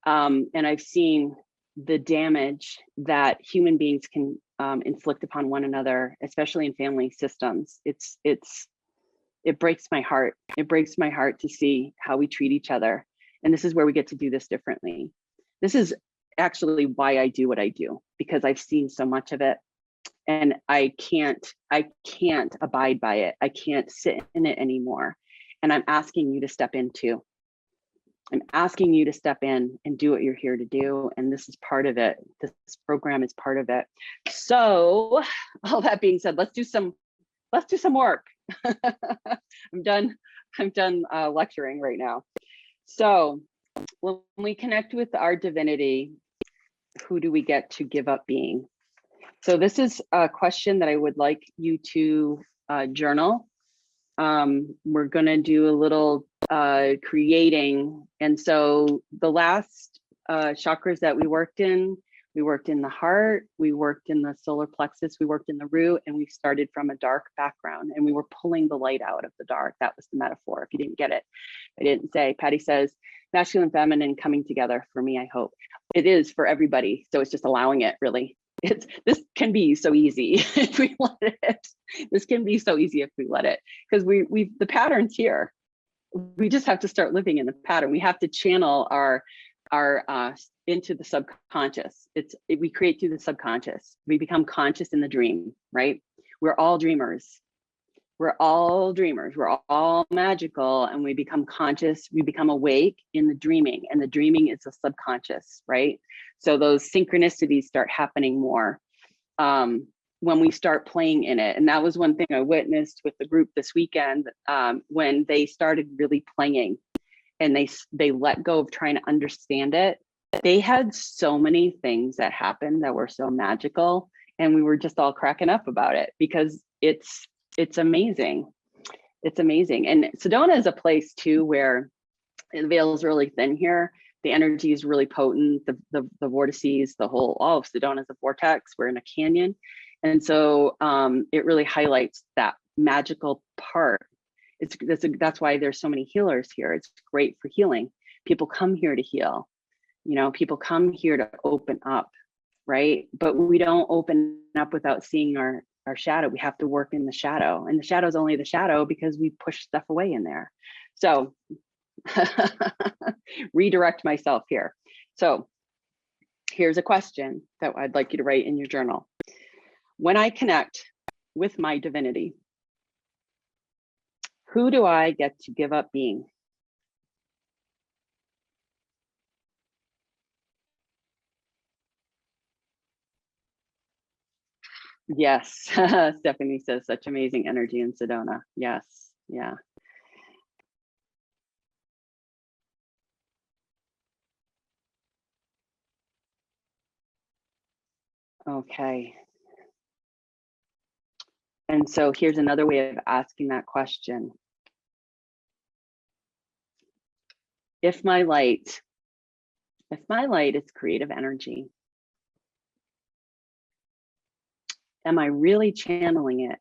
And I've seen the damage that human beings can inflict upon one another, especially in family systems. It breaks my heart. It breaks my heart to see how we treat each other. And this is where we get to do this differently. This is actually why I do what I do, because I've seen so much of it and I can't abide by it. I can't sit in it anymore. And I'm asking you to step in too. I'm asking you to step in and do what you're here to do. And this is part of it. This program is part of it. So all that being said, let's do some work. I'm done lecturing right now. So when we connect with our divinity, who do we get to give up being? So this is a question that I would like you to journal. We're going to do a little creating. And so the last chakras that we worked in the heart, we worked in the solar plexus, we worked in the root, and we started from a dark background and we were pulling the light out of the dark. That was the metaphor. If you didn't get it, I didn't say. Patty says, masculine, feminine coming together for me, I hope. It is for everybody. So it's just allowing it, really. This can be so easy if we let it. This can be so easy if we let it, because the pattern's here. We just have to start living in the pattern. We have to channel our into the subconscious. We create through the subconscious. We become conscious in the dream, right? We're all dreamers. We're all dreamers. We're all magical, and we become conscious. We become awake in the dreaming, and the dreaming is the subconscious, right? So those synchronicities start happening more when we start playing in it. And that was one thing I witnessed with the group this weekend when they started really playing and they let go of trying to understand it. They had so many things that happened that were so magical, and we were just all cracking up about it because it's amazing. It's amazing. And Sedona is a place too where the veil is really thin here. The energy is really potent. The vortices, all of Sedona is a vortex. We're in a canyon. And so it really highlights that magical part. That's why there's so many healers here. It's great for healing. People come here to heal. You know, people come here to open up, right? But we don't open up without seeing our shadow. We have to work in the shadow, and the shadow is only the shadow because we push stuff away in there. So redirect myself here. So here's a question that I'd like you to write in your journal. When I connect with my divinity, who do I get to give up being? Yes, Stephanie says such amazing energy in Sedona. Yes, yeah. Okay. And so here's another way of asking that question. If my light is creative energy, am I really channeling it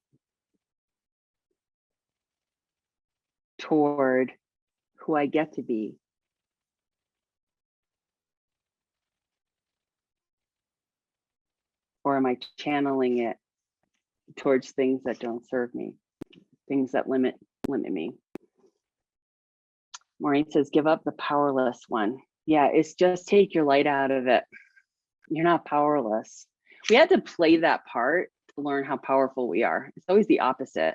toward who I get to be? Or am I channeling it towards things that don't serve me, things that limit me? Maureen says, give up the powerless one. Yeah, it's just take your light out of it. You're not powerless. We had to play that part to learn how powerful we are. It's always the opposite,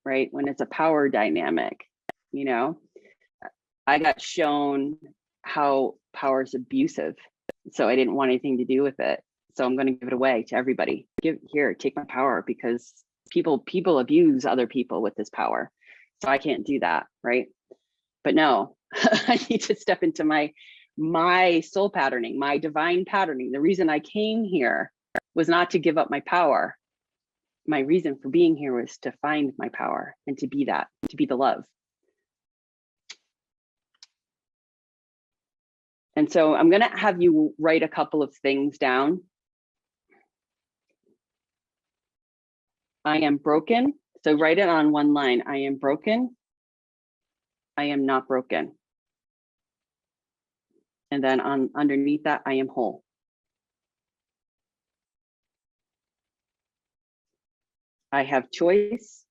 right? When it's a power dynamic, you know, I got shown how power is abusive. So I didn't want anything to do with it. So I'm going to give it away to everybody. Take my power, because people abuse other people with this power. So I can't do that, right? But no, I need to step into my soul patterning, my divine patterning. The reason I came here was not to give up my power. My reason for being here was to find my power and to be that, to be the love. And so I'm going to have you write a couple of things down. I am broken. So write it on one line. I am broken. I am not broken. And then underneath that, I am whole. I have choice.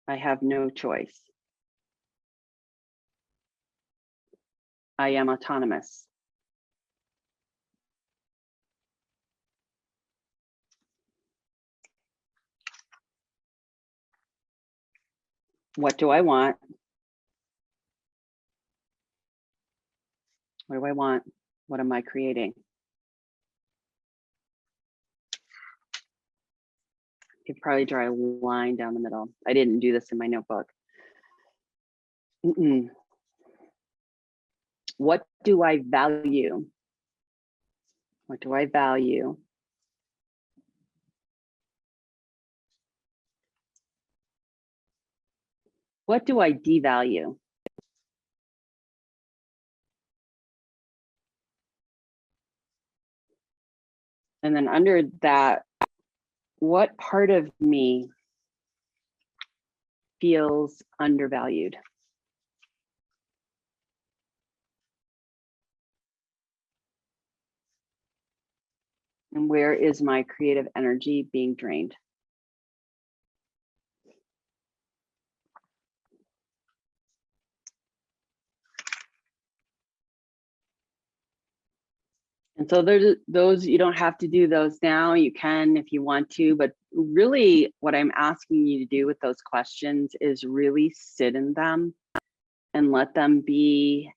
I have no choice. I am autonomous. What do I want? What do I want? What am I creating? You could probably draw a line down the middle. I didn't do this in my notebook. What do I value? What do I value? What do I devalue? And then under that, what part of me feels undervalued? And where is my creative energy being drained? And so there's those, you don't have to do those now. You can if you want to, but really what I'm asking you to do with those questions is really sit in them and let them be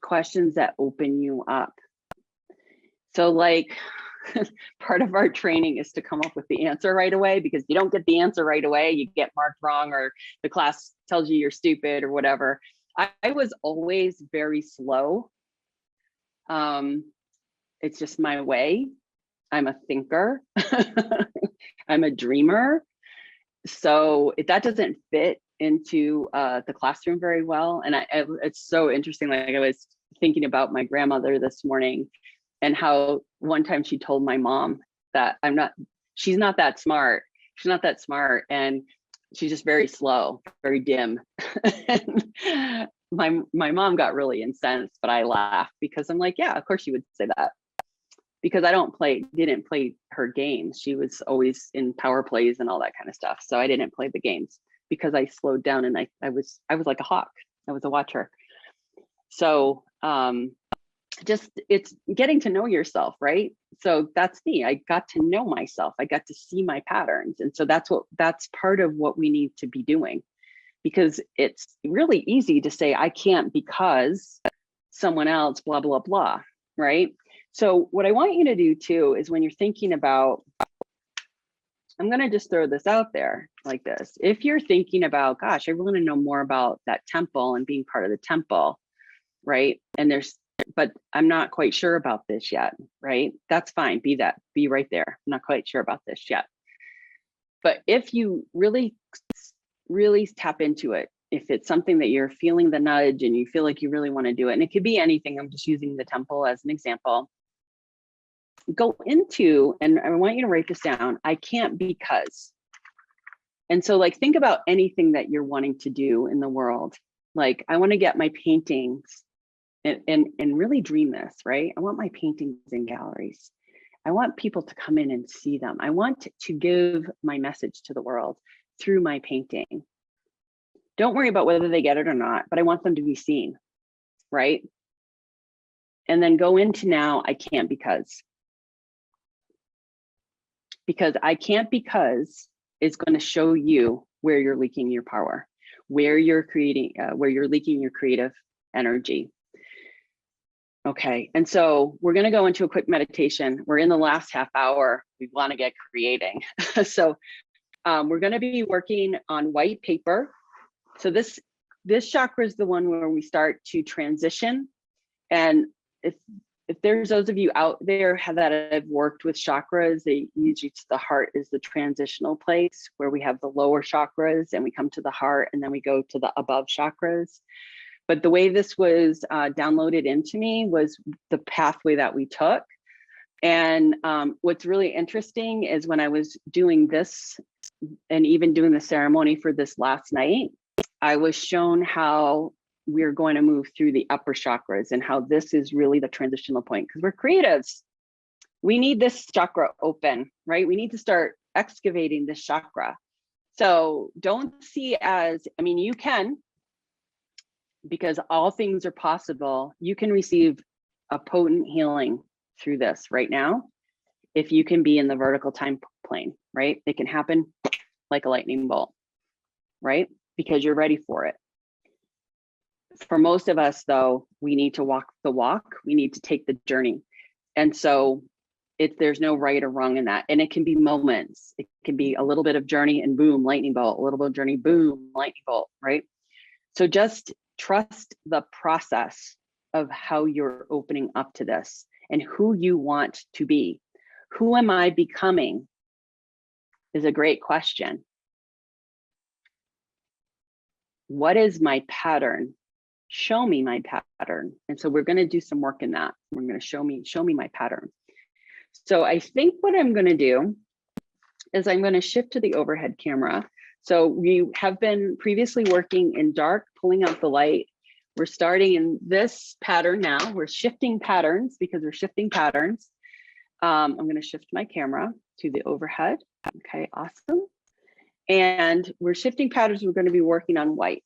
questions that open you up. So like part of our training is to come up with the answer right away, because you don't get the answer right away, you get marked wrong, or the class tells you you're stupid or whatever. I was always very slow. It's just my way. I'm a thinker. I'm a dreamer. So that doesn't fit into the classroom very well. And it's so interesting. Like I was thinking about my grandmother this morning and how one time she told my mom that she's not that smart. She's not that smart. And she's just very slow, very dim. And my mom got really incensed, but I laughed because I'm like, yeah, of course you would say that. Because I didn't play her games. She was always in power plays and all that kind of stuff. So I didn't play the games because I slowed down and I was like a hawk. I was a watcher. So just it's getting to know yourself, right? So that's me. I got to know myself. I got to see my patterns. And so that's part of what we need to be doing, because it's really easy to say, I can't because someone else, blah, blah, blah, right? So what I want you to do too is when you're thinking about, I'm going to just throw this out there like this. If you're thinking about, gosh, I want to know more about that temple and being part of the temple, right? But I'm not quite sure about this yet, right? That's fine. Be right there. I'm not quite sure about this yet. But if you really, really tap into it, if it's something that you're feeling the nudge and you feel like you really want to do it, and it could be anything, I'm just using the temple as an example, go into, and I want you to write this down, I can't because. And so like, think about anything that you're wanting to do in the world. Like, I want to get my paintings and really dream this, right? I want my paintings in galleries. I want people to come in and see them. I want to give my message to the world through my painting. Don't worry about whether they get it or not, but I want them to be seen, right? And then go into now, I can't because I can't because is going to show you where you're leaking your power, where you're leaking your creative energy. Okay, and so we're going to go into a quick meditation. We're in the last half hour. We want to get creating. So we're going to be working on white paper. So this chakra is the one where we start to transition. And if there's those of you out there that have worked with chakras, they usually, the heart is the transitional place where we have the lower chakras and we come to the heart and then we go to the above chakras. But the way this was downloaded into me was the pathway that we took. And what's really interesting is when I was doing this and even doing the ceremony for this last night, I was shown how we're going to move through the upper chakras and how this is really the transitional point, because we're creatives. We need this chakra open, right? We need to start excavating this chakra. So don't see as, I mean, you can, because all things are possible. You can receive a potent healing through this right now if you can be in the vertical time plane, right? It can happen like a lightning bolt, right? Because you're ready for it. For most of us, though, we need to walk the walk. We need to take the journey. And so there's no right or wrong in that. And it can be moments. It can be a little bit of journey and boom, lightning bolt, a little bit of journey, boom, lightning bolt, right? So just trust the process of how you're opening up to this and who you want to be. Who am I becoming is a great question. What is my pattern? Show me my pattern. And so we're going to do some work in that. We're going to show me my pattern. So I think what I'm going to do is I'm going to shift to the overhead camera. So we have been previously working in dark, pulling out the light. We're starting in this pattern now. We're shifting patterns because we're shifting patterns. I'm going to shift my camera to the overhead. Okay, awesome. And we're shifting patterns. We're going to be working on white.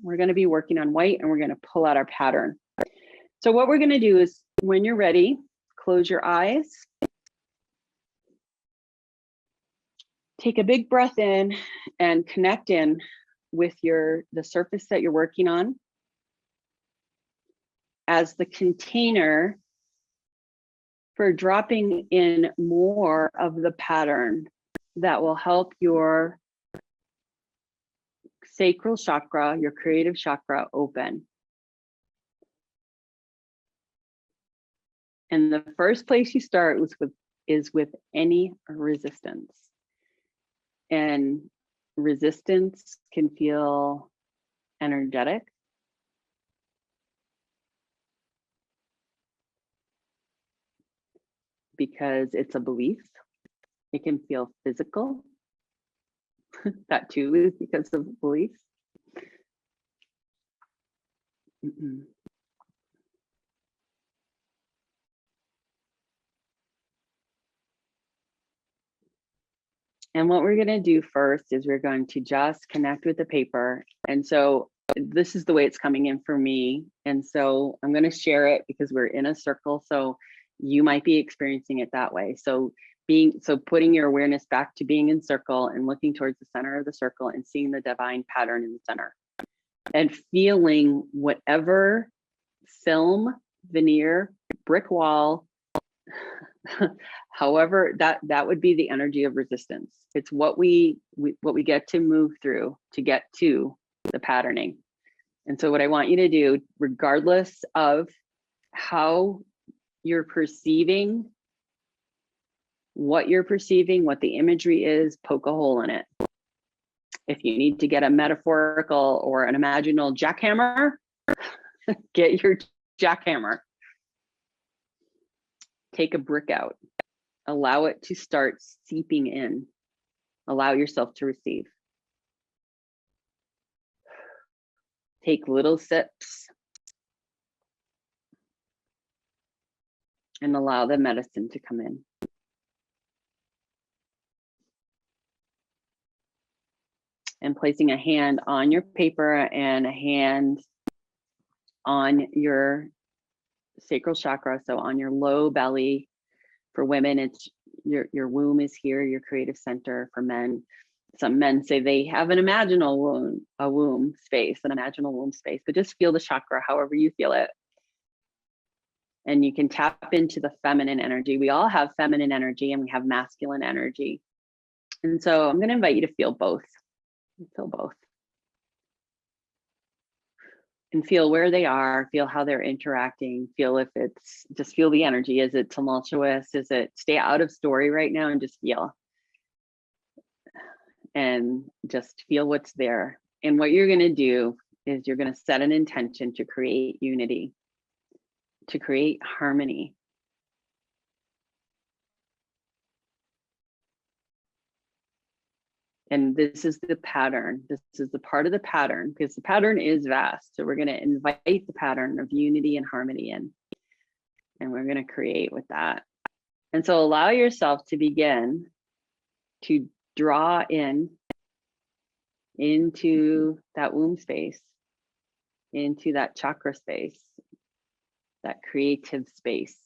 We're going to be working on white and we're going to pull out our pattern. So what we're going to do is, when you're ready, close your eyes. Take a big breath in and connect in with the surface that you're working on as the container for dropping in more of the pattern that will help your sacral chakra, your creative chakra, open. And the first place you start is with any resistance. And resistance can feel energetic. Because it's a belief. It can feel physical. That too is because of belief. And what we're going to do first is we're going to just connect with the paper. And so this is the way it's coming in for me. And so I'm going to share it because we're in a circle. So you might be experiencing it that way. So putting your awareness back to being in circle and looking towards the center of the circle and seeing the divine pattern in the center and feeling whatever film, veneer, brick wall, however, that would be the energy of resistance. It's what we get to move through to get to the patterning. And so what I want you to do, regardless of how you're perceiving, what the imagery is, poke a hole in it. If you need to get a metaphorical or an imaginal jackhammer, get your jackhammer. Take a brick out. Allow it to start seeping in. Allow yourself to receive. Take little sips and allow the medicine to come in. And placing a hand on your paper and a hand on your sacral chakra, so on your low belly. For women, it's your womb is here, your creative center. For men, some men say they have an imaginal womb space, but just feel the chakra however you feel it. And you can tap into the feminine energy. We all have feminine energy and we have masculine energy. And so I'm going to invite you to feel both. Feel both. And feel where they are, feel how they're interacting, feel if it's, just feel the energy. Is it tumultuous? Is it stay out of story right now and just feel? And just feel what's there. And what you're going to do is you're going to set an intention to create unity, to create harmony. And this is the pattern. This is the part of the pattern because the pattern is vast. So we're going to invite the pattern of unity and harmony in. And we're going to create with that. And so allow yourself to begin to draw into that womb space, into that chakra space, that creative space.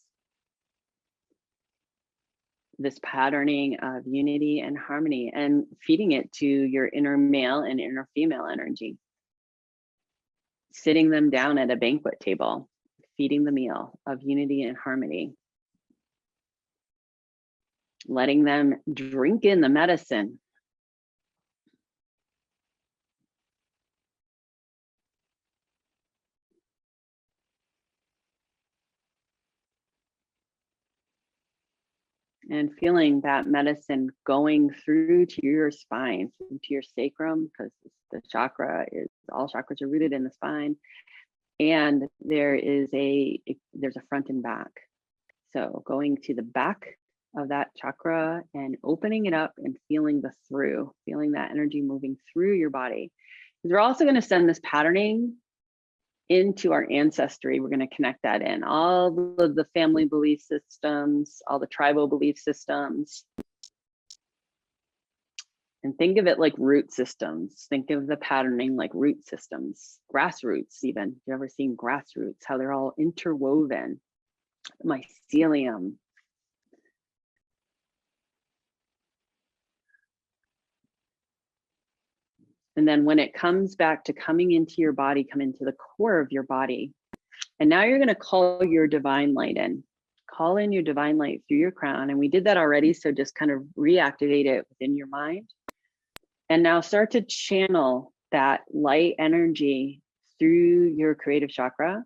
This patterning of unity and harmony and feeding it to your inner male and inner female energy. Sitting them down at a banquet table, feeding the meal of unity and harmony. Letting them drink in the medicine. And feeling that medicine going through to your spine, to your sacrum, because the chakra is, all chakras are rooted in the spine. And there's a front and back. So going to the back of that chakra and opening it up and feeling feeling that energy moving through your body. Because we're also going to send this patterning into our ancestry. We're going to connect that in. All of the family belief systems, all the tribal belief systems. And think of it like root systems. Think of the patterning like root systems, grassroots even. You ever seen grassroots, how they're all interwoven? Mycelium. And then when it comes back to coming into your body, come into the core of your body. And now you're going to call your divine light in. Call in your divine light through your crown. And we did that already. So just kind of reactivate it within your mind. And now start to channel that light energy through your creative chakra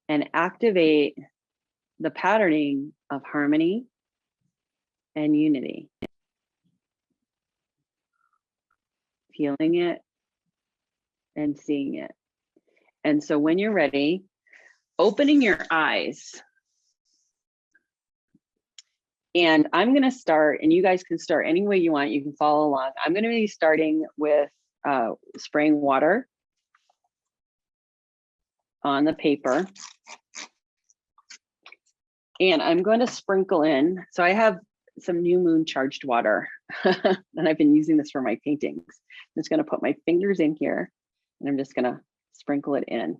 and activate the patterning of harmony and unity. Feeling it and seeing it. And so when you're ready, opening your eyes. And I'm going to start, and you guys can start any way you want. You can follow along. I'm going to be starting with spraying water on the paper. And I'm going to sprinkle in. So I have some new moon charged water, and I've been using this for my paintings. I'm just going to put my fingers in here, and I'm just going to sprinkle it in.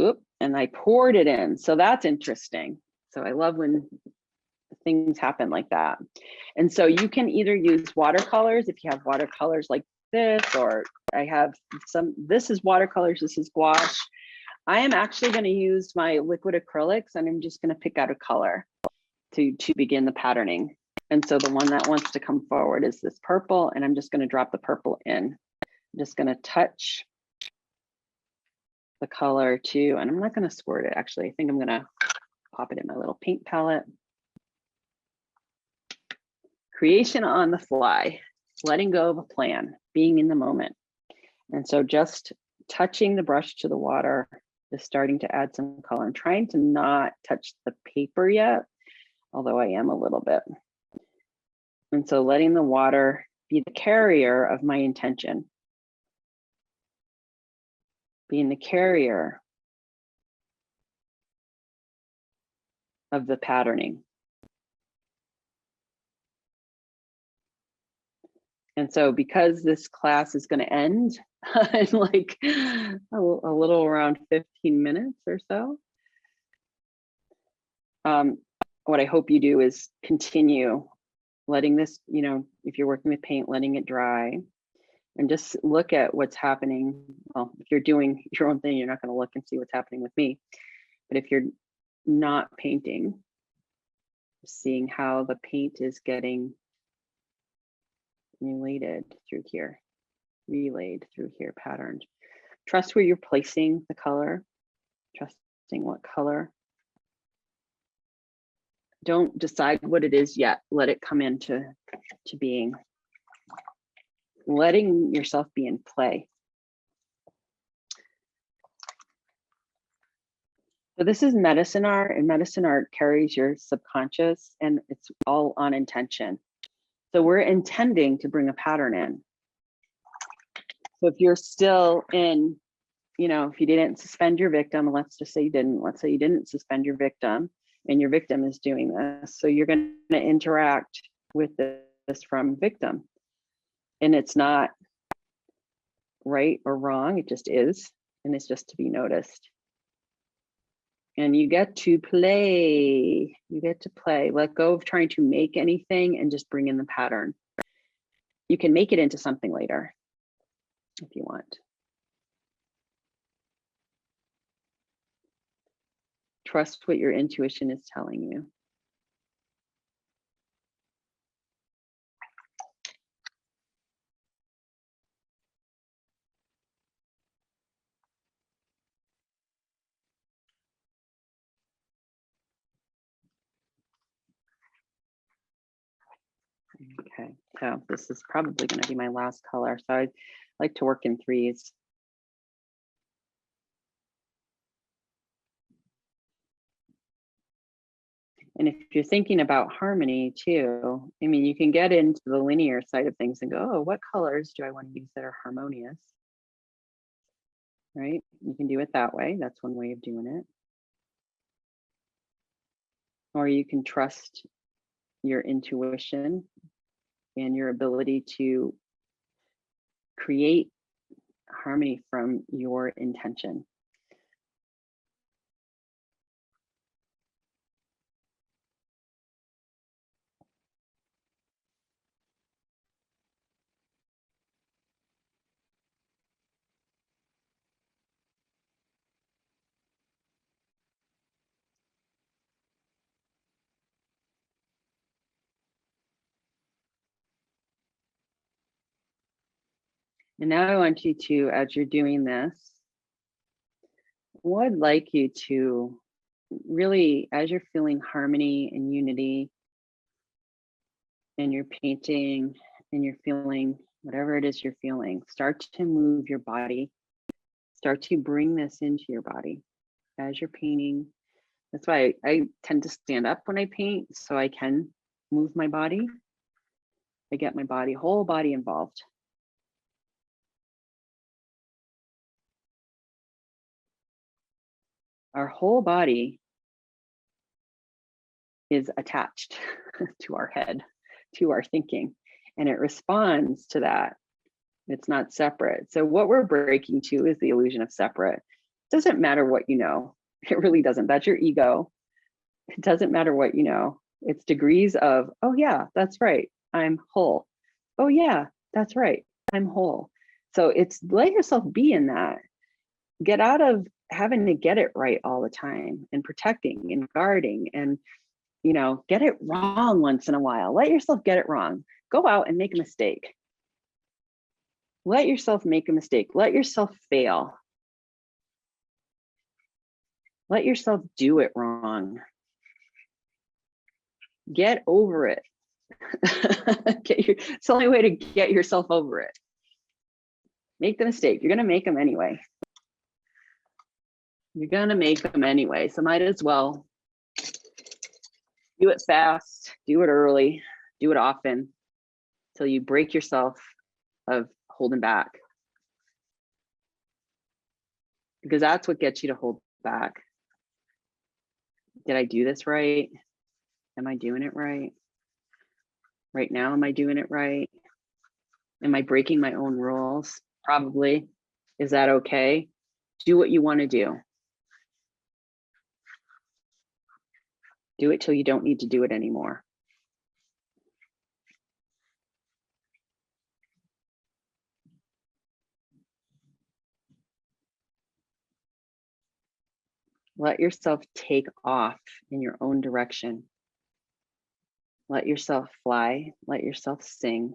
Oop, and I poured it in. So that's interesting. So I love when things happen like that. And so you can either use watercolors if you have watercolors like this, or I have some, this is watercolors, this is gouache. I am actually going to use my liquid acrylics, and I'm just going to pick out a color to begin the patterning. And so the one that wants to come forward is this purple, and I'm just going to drop the purple in. I'm just going to touch the color too, and I'm not going to squirt it actually. I think I'm going to pop it in my little paint palette. Creation on the fly, letting go of a plan, being in the moment. And so just touching the brush to the water is starting to add some color. I'm trying to not touch the paper yet, although I am a little bit. And so letting the water be the carrier of my intention, being the carrier of the patterning. And so because this class is going to end in like a little around 15 minutes or so, what I hope you do is continue letting this, you know, if you're working with paint, letting it dry, and just look at what's happening. Well, if you're doing your own thing, you're not going to look and see what's happening with me. But if you're not painting, seeing how the paint is getting relayed through here, patterned. Trust where you're placing the color, trusting what color. Don't decide what it is yet. Let it come into being. Letting yourself be in play. So this is medicine art, and medicine art carries your subconscious, and it's all on intention. So we're intending to bring a pattern in. So if you're still in, you know, if you didn't suspend your victim, let's just say you didn't, let's say you didn't suspend your victim, and your victim is doing this. So you're going to interact with this from victim. And it's not right or wrong, it just is. And it's just to be noticed. And you get to play. You get to play. Let go of trying to make anything and just bring in the pattern. You can make it into something later if you want. Trust what your intuition is telling you. Okay, so this is probably going to be my last color. So I like to work in threes. And if you're thinking about harmony too, I mean, you can get into the linear side of things and go, oh, what colors do I want to use that are harmonious? Right? You can do it that way. That's one way of doing it. Or you can trust your intuition and your ability to create harmony from your intention. And now I want you to, as you're doing this, I would like you to really, as you're feeling harmony and unity, and you're painting and you're feeling whatever it is you're feeling, start to move your body. Start to bring this into your body as you're painting. That's why I tend to stand up when I paint, so I can move my body. I get my body, whole body involved. Our whole body is attached to our head, to our thinking, and it responds to that. It's not separate. So what we're breaking to is the illusion of separate. It doesn't matter what you know. It really doesn't. That's your ego. It doesn't matter what you know. It's degrees of, oh yeah, that's right, I'm whole. Oh yeah, that's right, I'm whole. So it's let yourself be in that. Get out of having to get it right all the time and protecting and guarding and, you know, get it wrong once in a while. Let yourself get it wrong. Go out and make a mistake. Let yourself make a mistake. Let yourself fail. Let yourself do it wrong. Get over it. It's the only way to get yourself over it. Make the mistake. You're going to make them anyway. You're going to make them anyway. So might as well do it fast, do it early, do it often till you break yourself of holding back. Because that's what gets you to hold back. Did I do this right? Am I doing it right? Right now, am I doing it right? Am I breaking my own rules? Probably. Is that okay? Do what you want to do. Do it till you don't need to do it anymore. Let yourself take off in your own direction. Let yourself fly. Let yourself sing.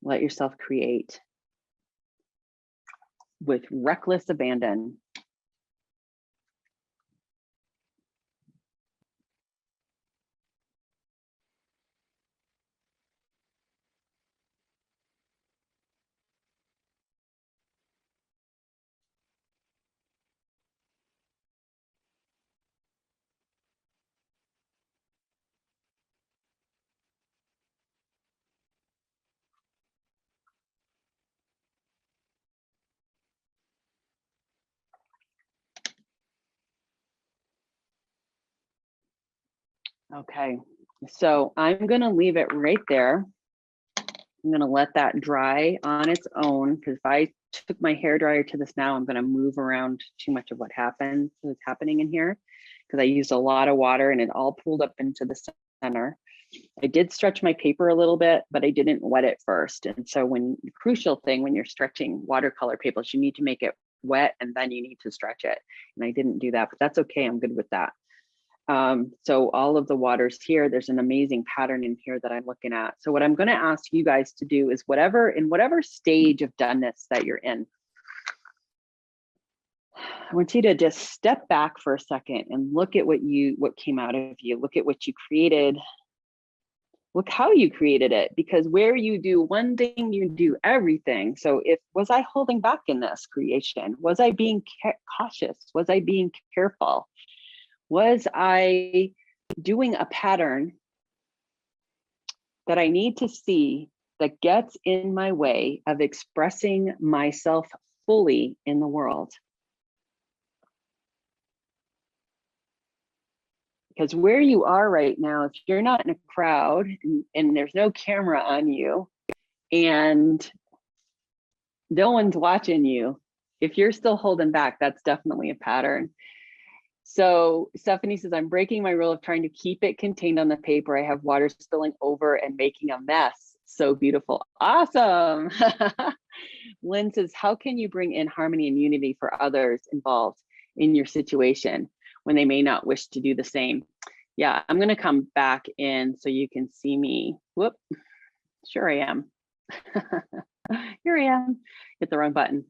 Let yourself create with reckless abandon. Okay, so I'm going to leave it right there. I'm going to let that dry on its own, because if I took my hair dryer to this now, I'm going to move around too much of what's happening in here, because I used a lot of water and it all pulled up into the center. I did stretch my paper a little bit, but I didn't wet it first. And so the crucial thing when you're stretching watercolor papers, you need to make it wet and then you need to stretch it. And I didn't do that, but that's okay. I'm good with that. So all of the waters here, there's an amazing pattern in here that I'm looking at. So what I'm going to ask you guys to do is in whatever stage of doneness that you're in, I want you to just step back for a second and look at what came out of you. Look at what you created. Look how you created it, because where you do one thing, you do everything. So was I holding back in this creation? Was I being cautious? Was I being careful? Was I doing a pattern that I need to see that gets in my way of expressing myself fully in the world? Because where you are right now, if you're not in a crowd and there's no camera on you and no one's watching you, if you're still holding back, that's definitely a pattern. So Stephanie says, I'm breaking my rule of trying to keep it contained on the paper. I have water spilling over and making a mess. So beautiful. Awesome. Lynn says, how can you bring in harmony and unity for others involved in your situation when they may not wish to do the same? Yeah, I'm gonna come back in so you can see me. Whoop, sure I am. Here I am, hit the wrong button.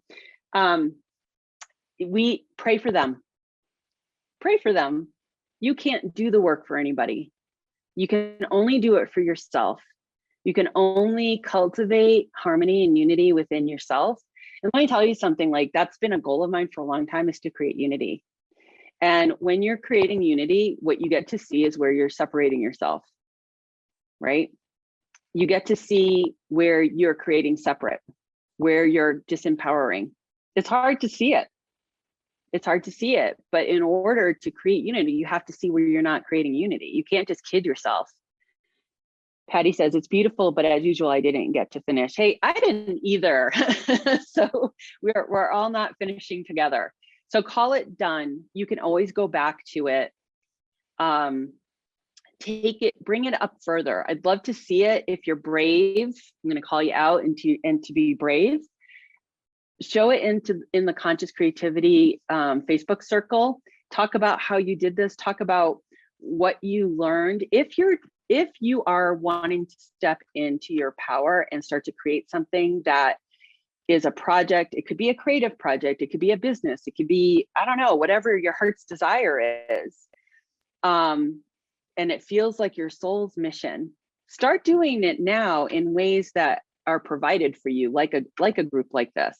We pray for them. Pray for them. You can't do the work for anybody. You can only do it for yourself. You can only cultivate harmony and unity within yourself. And let me tell you something, like that's been a goal of mine for a long time, is to create unity. And when you're creating unity, what you get to see is where you're separating yourself, right? You get to see where you're creating separate, where you're disempowering. It's hard to see it. It's hard to see it, but in order to create unity, you have to see where you're not creating unity. You can't just kid yourself. Patty says, it's beautiful, but as usual, I didn't get to finish. Hey, I didn't either. So we're all not finishing together. So call it done. You can always go back to it. Take it, bring it up further. I'd love to see it. If you're brave, I'm going to call you out and to be brave. Show it in the Conscious Creativity Facebook circle. Talk about how you did this. Talk about what you learned. If you are wanting to step into your power and start to create something that is a project, it could be a creative project, it could be a business, it could be, I don't know, whatever your heart's desire is. And it feels like your soul's mission. Start doing it now in ways that are provided for you, like a group like this.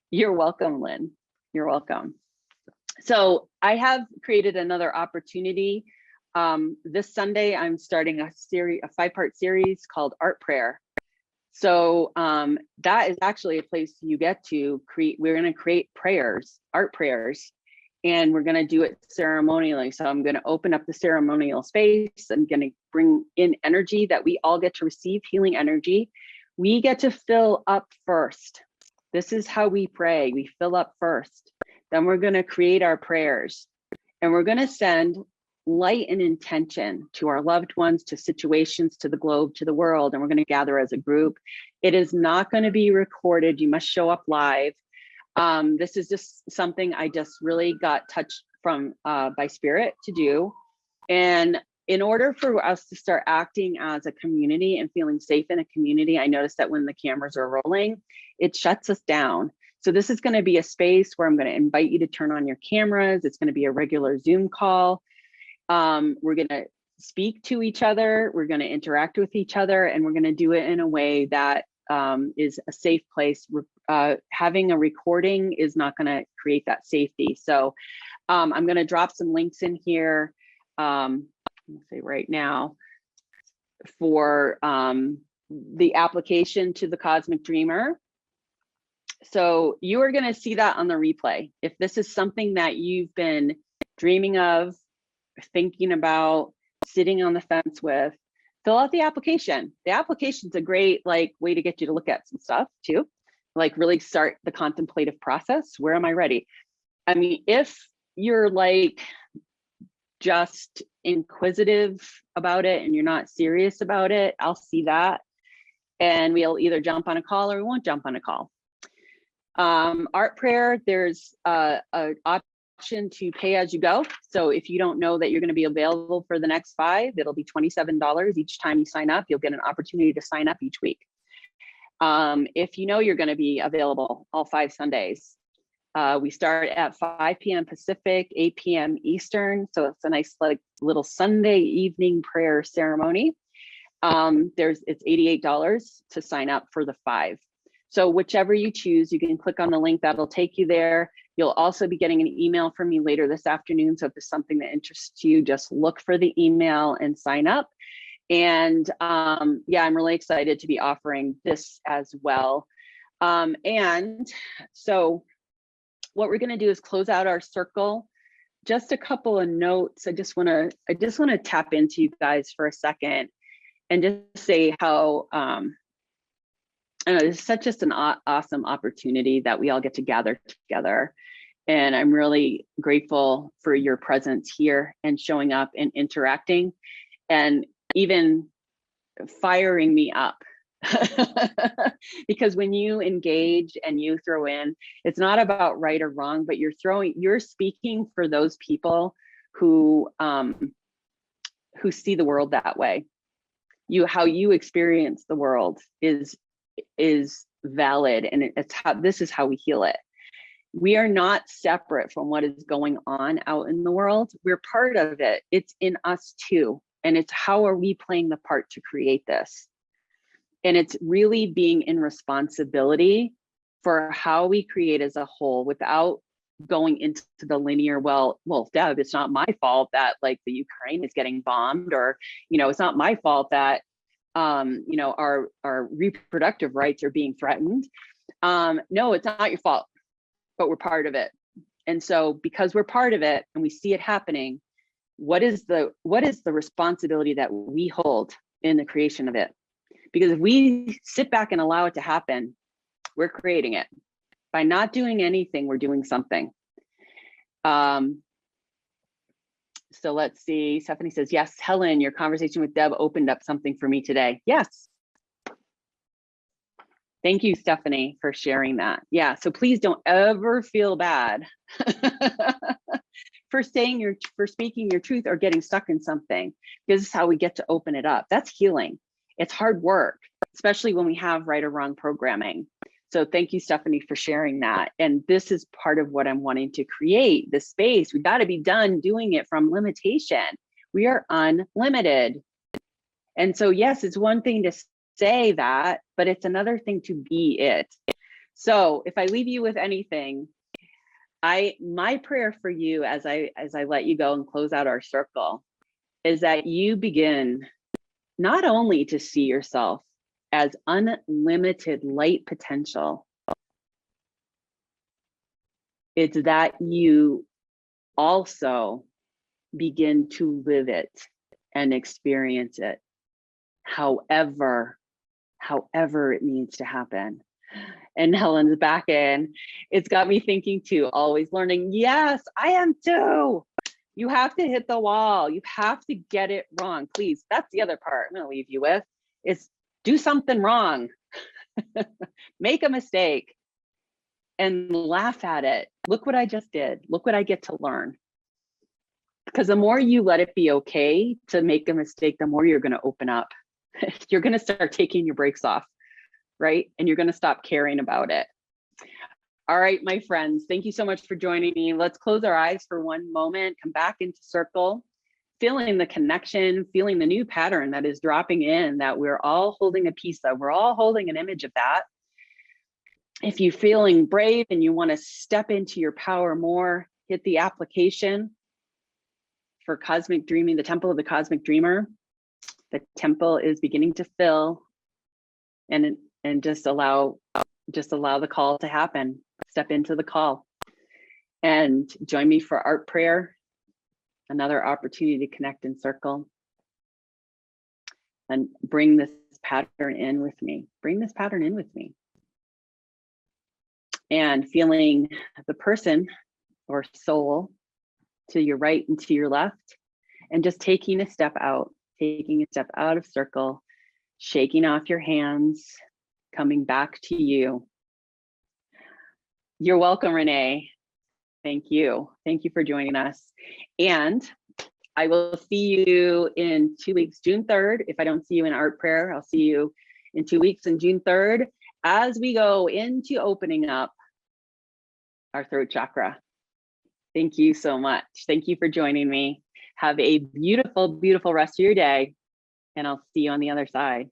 You're welcome, Lynn. You're welcome. So I have created another opportunity. This Sunday, I'm starting a 5-part series called Art Prayer. So that is actually a place you get to create. We're going to create prayers, art prayers, and we're going to do it ceremonially. So I'm going to open up the ceremonial space. I'm going to bring in energy that we all get to receive, healing energy. We get to fill up first. This is how we pray. We fill up first. Then we're going to create our prayers, and we're going to send light and intention to our loved ones, to situations, to the globe, to the world. And we're going to gather as a group. It is not going to be recorded. You must show up live. This is just something I just really got touched from by spirit to do. And in order for us to start acting as a community and feeling safe in a community, I noticed that when the cameras are rolling, it shuts us down. So this is going to be a space where I'm going to invite you to turn on your cameras. It's going to be a regular Zoom call. We're going to speak to each other. We're going to interact with each other, and we're going to do it in a way that is a safe place. Having a recording is not going to create that safety. So I'm going to drop some links in here. Let's say right now for the application to the Cosmic Dreamer. So you are going to see that on the replay. If this is something that you've been dreaming of, thinking about, sitting on the fence with, fill out the application. The application's a great way to get you to look at some stuff too, really start the contemplative process. Where am I ready? I mean, if you're just inquisitive about it and you're not serious about it, I'll see that. And we'll either jump on a call or we won't jump on a call. Art prayer, there's an option to pay as you go. So if you don't know that you're going to be available for the next 5, it'll be $27 each time you sign up. You'll get an opportunity to sign up each week. If you know you're going to be available all 5 Sundays, we start at 5 p.m. Pacific, 8 p.m. Eastern. So it's a nice little Sunday evening prayer ceremony. It's $88 to sign up for the 5. So whichever you choose, you can click on the link that'll take you there. You'll also be getting an email from me later this afternoon. So if there's something that interests you, just look for the email and sign up. And yeah, I'm really excited to be offering this as well. And so what we're going to do is close out our circle. Just a couple of notes. I just want to tap into you guys for a second and just say how I know this is just an awesome opportunity that we all get to gather together. And I'm really grateful for your presence here and showing up and interacting and even firing me up. Because when you engage and you throw in, it's not about right or wrong, but you're speaking for those people who who see the world that way. How you experience the world is valid, and this is how we heal it. We are not separate from what is going on out in the world. We're part of it. It's in us too. And it's how are we playing the part to create this? And it's really being in responsibility for how we create as a whole without going into the linear, well, Deb, it's not my fault that like the Ukraine is getting bombed, or, it's not my fault that, our reproductive rights are being threatened. No, it's not your fault, but we're part of it. And so because we're part of it and we see it happening, what is the responsibility that we hold in the creation of it? Because if we sit back and allow it to happen, we're creating it. By not doing anything, we're doing something. So let's see. Stephanie says, yes, Helen, your conversation with Deb opened up something for me today. Yes. Thank you, Stephanie, for sharing that. Yeah, so please don't ever feel bad for speaking your truth or getting stuck in something, because this is how we get to open it up. That's healing. It's hard work, especially when we have right or wrong programming. So thank you, Stephanie, for sharing that. And this is part of what I'm wanting to create, the space. We got to be done doing it from limitation. We are unlimited. And so, yes, it's one thing to say that, but it's another thing to be it. So if I leave you with anything, my prayer for you as I let you go and close out our circle is that you begin not only to see yourself as unlimited light potential, it's that you also begin to live it and experience it however it needs to happen. And Helen's back in. It's got me thinking too, always learning. Yes, I am too. You have to hit the wall. You have to get it wrong. Please, that's the other part I'm going to leave you with, is do something wrong. Make a mistake and laugh at it. Look what I just did. Look what I get to learn. Because the more you let it be okay to make a mistake, the more you're going to open up. You're going to start taking your brakes off, right? And you're going to stop caring about it. All right, my friends, thank you so much for joining me. Let's close our eyes for one moment, come back into circle, feeling the connection, feeling the new pattern that is dropping in, that we're all holding a piece of. We're all holding an image of that. If you're feeling brave and you want to step into your power more, hit the application for Cosmic Dreaming, the Temple of the Cosmic Dreamer. The temple is beginning to fill, and just allow the call to happen. Step into the call and join me for art prayer, another opportunity to connect in circle, and bring this pattern in with me. Bring this pattern in with me. And feeling the person or soul to your right and to your left, and just taking a step out of circle, shaking off your hands, coming back to you. You're welcome, Renee. Thank you. Thank you for joining us. And I will see you in 2 weeks, June 3rd. If I don't see you in art prayer, I'll see you in 2 weeks on June 3rd as we go into opening up our throat chakra. Thank you so much. Thank you for joining me. Have a beautiful, beautiful rest of your day, and I'll see you on the other side.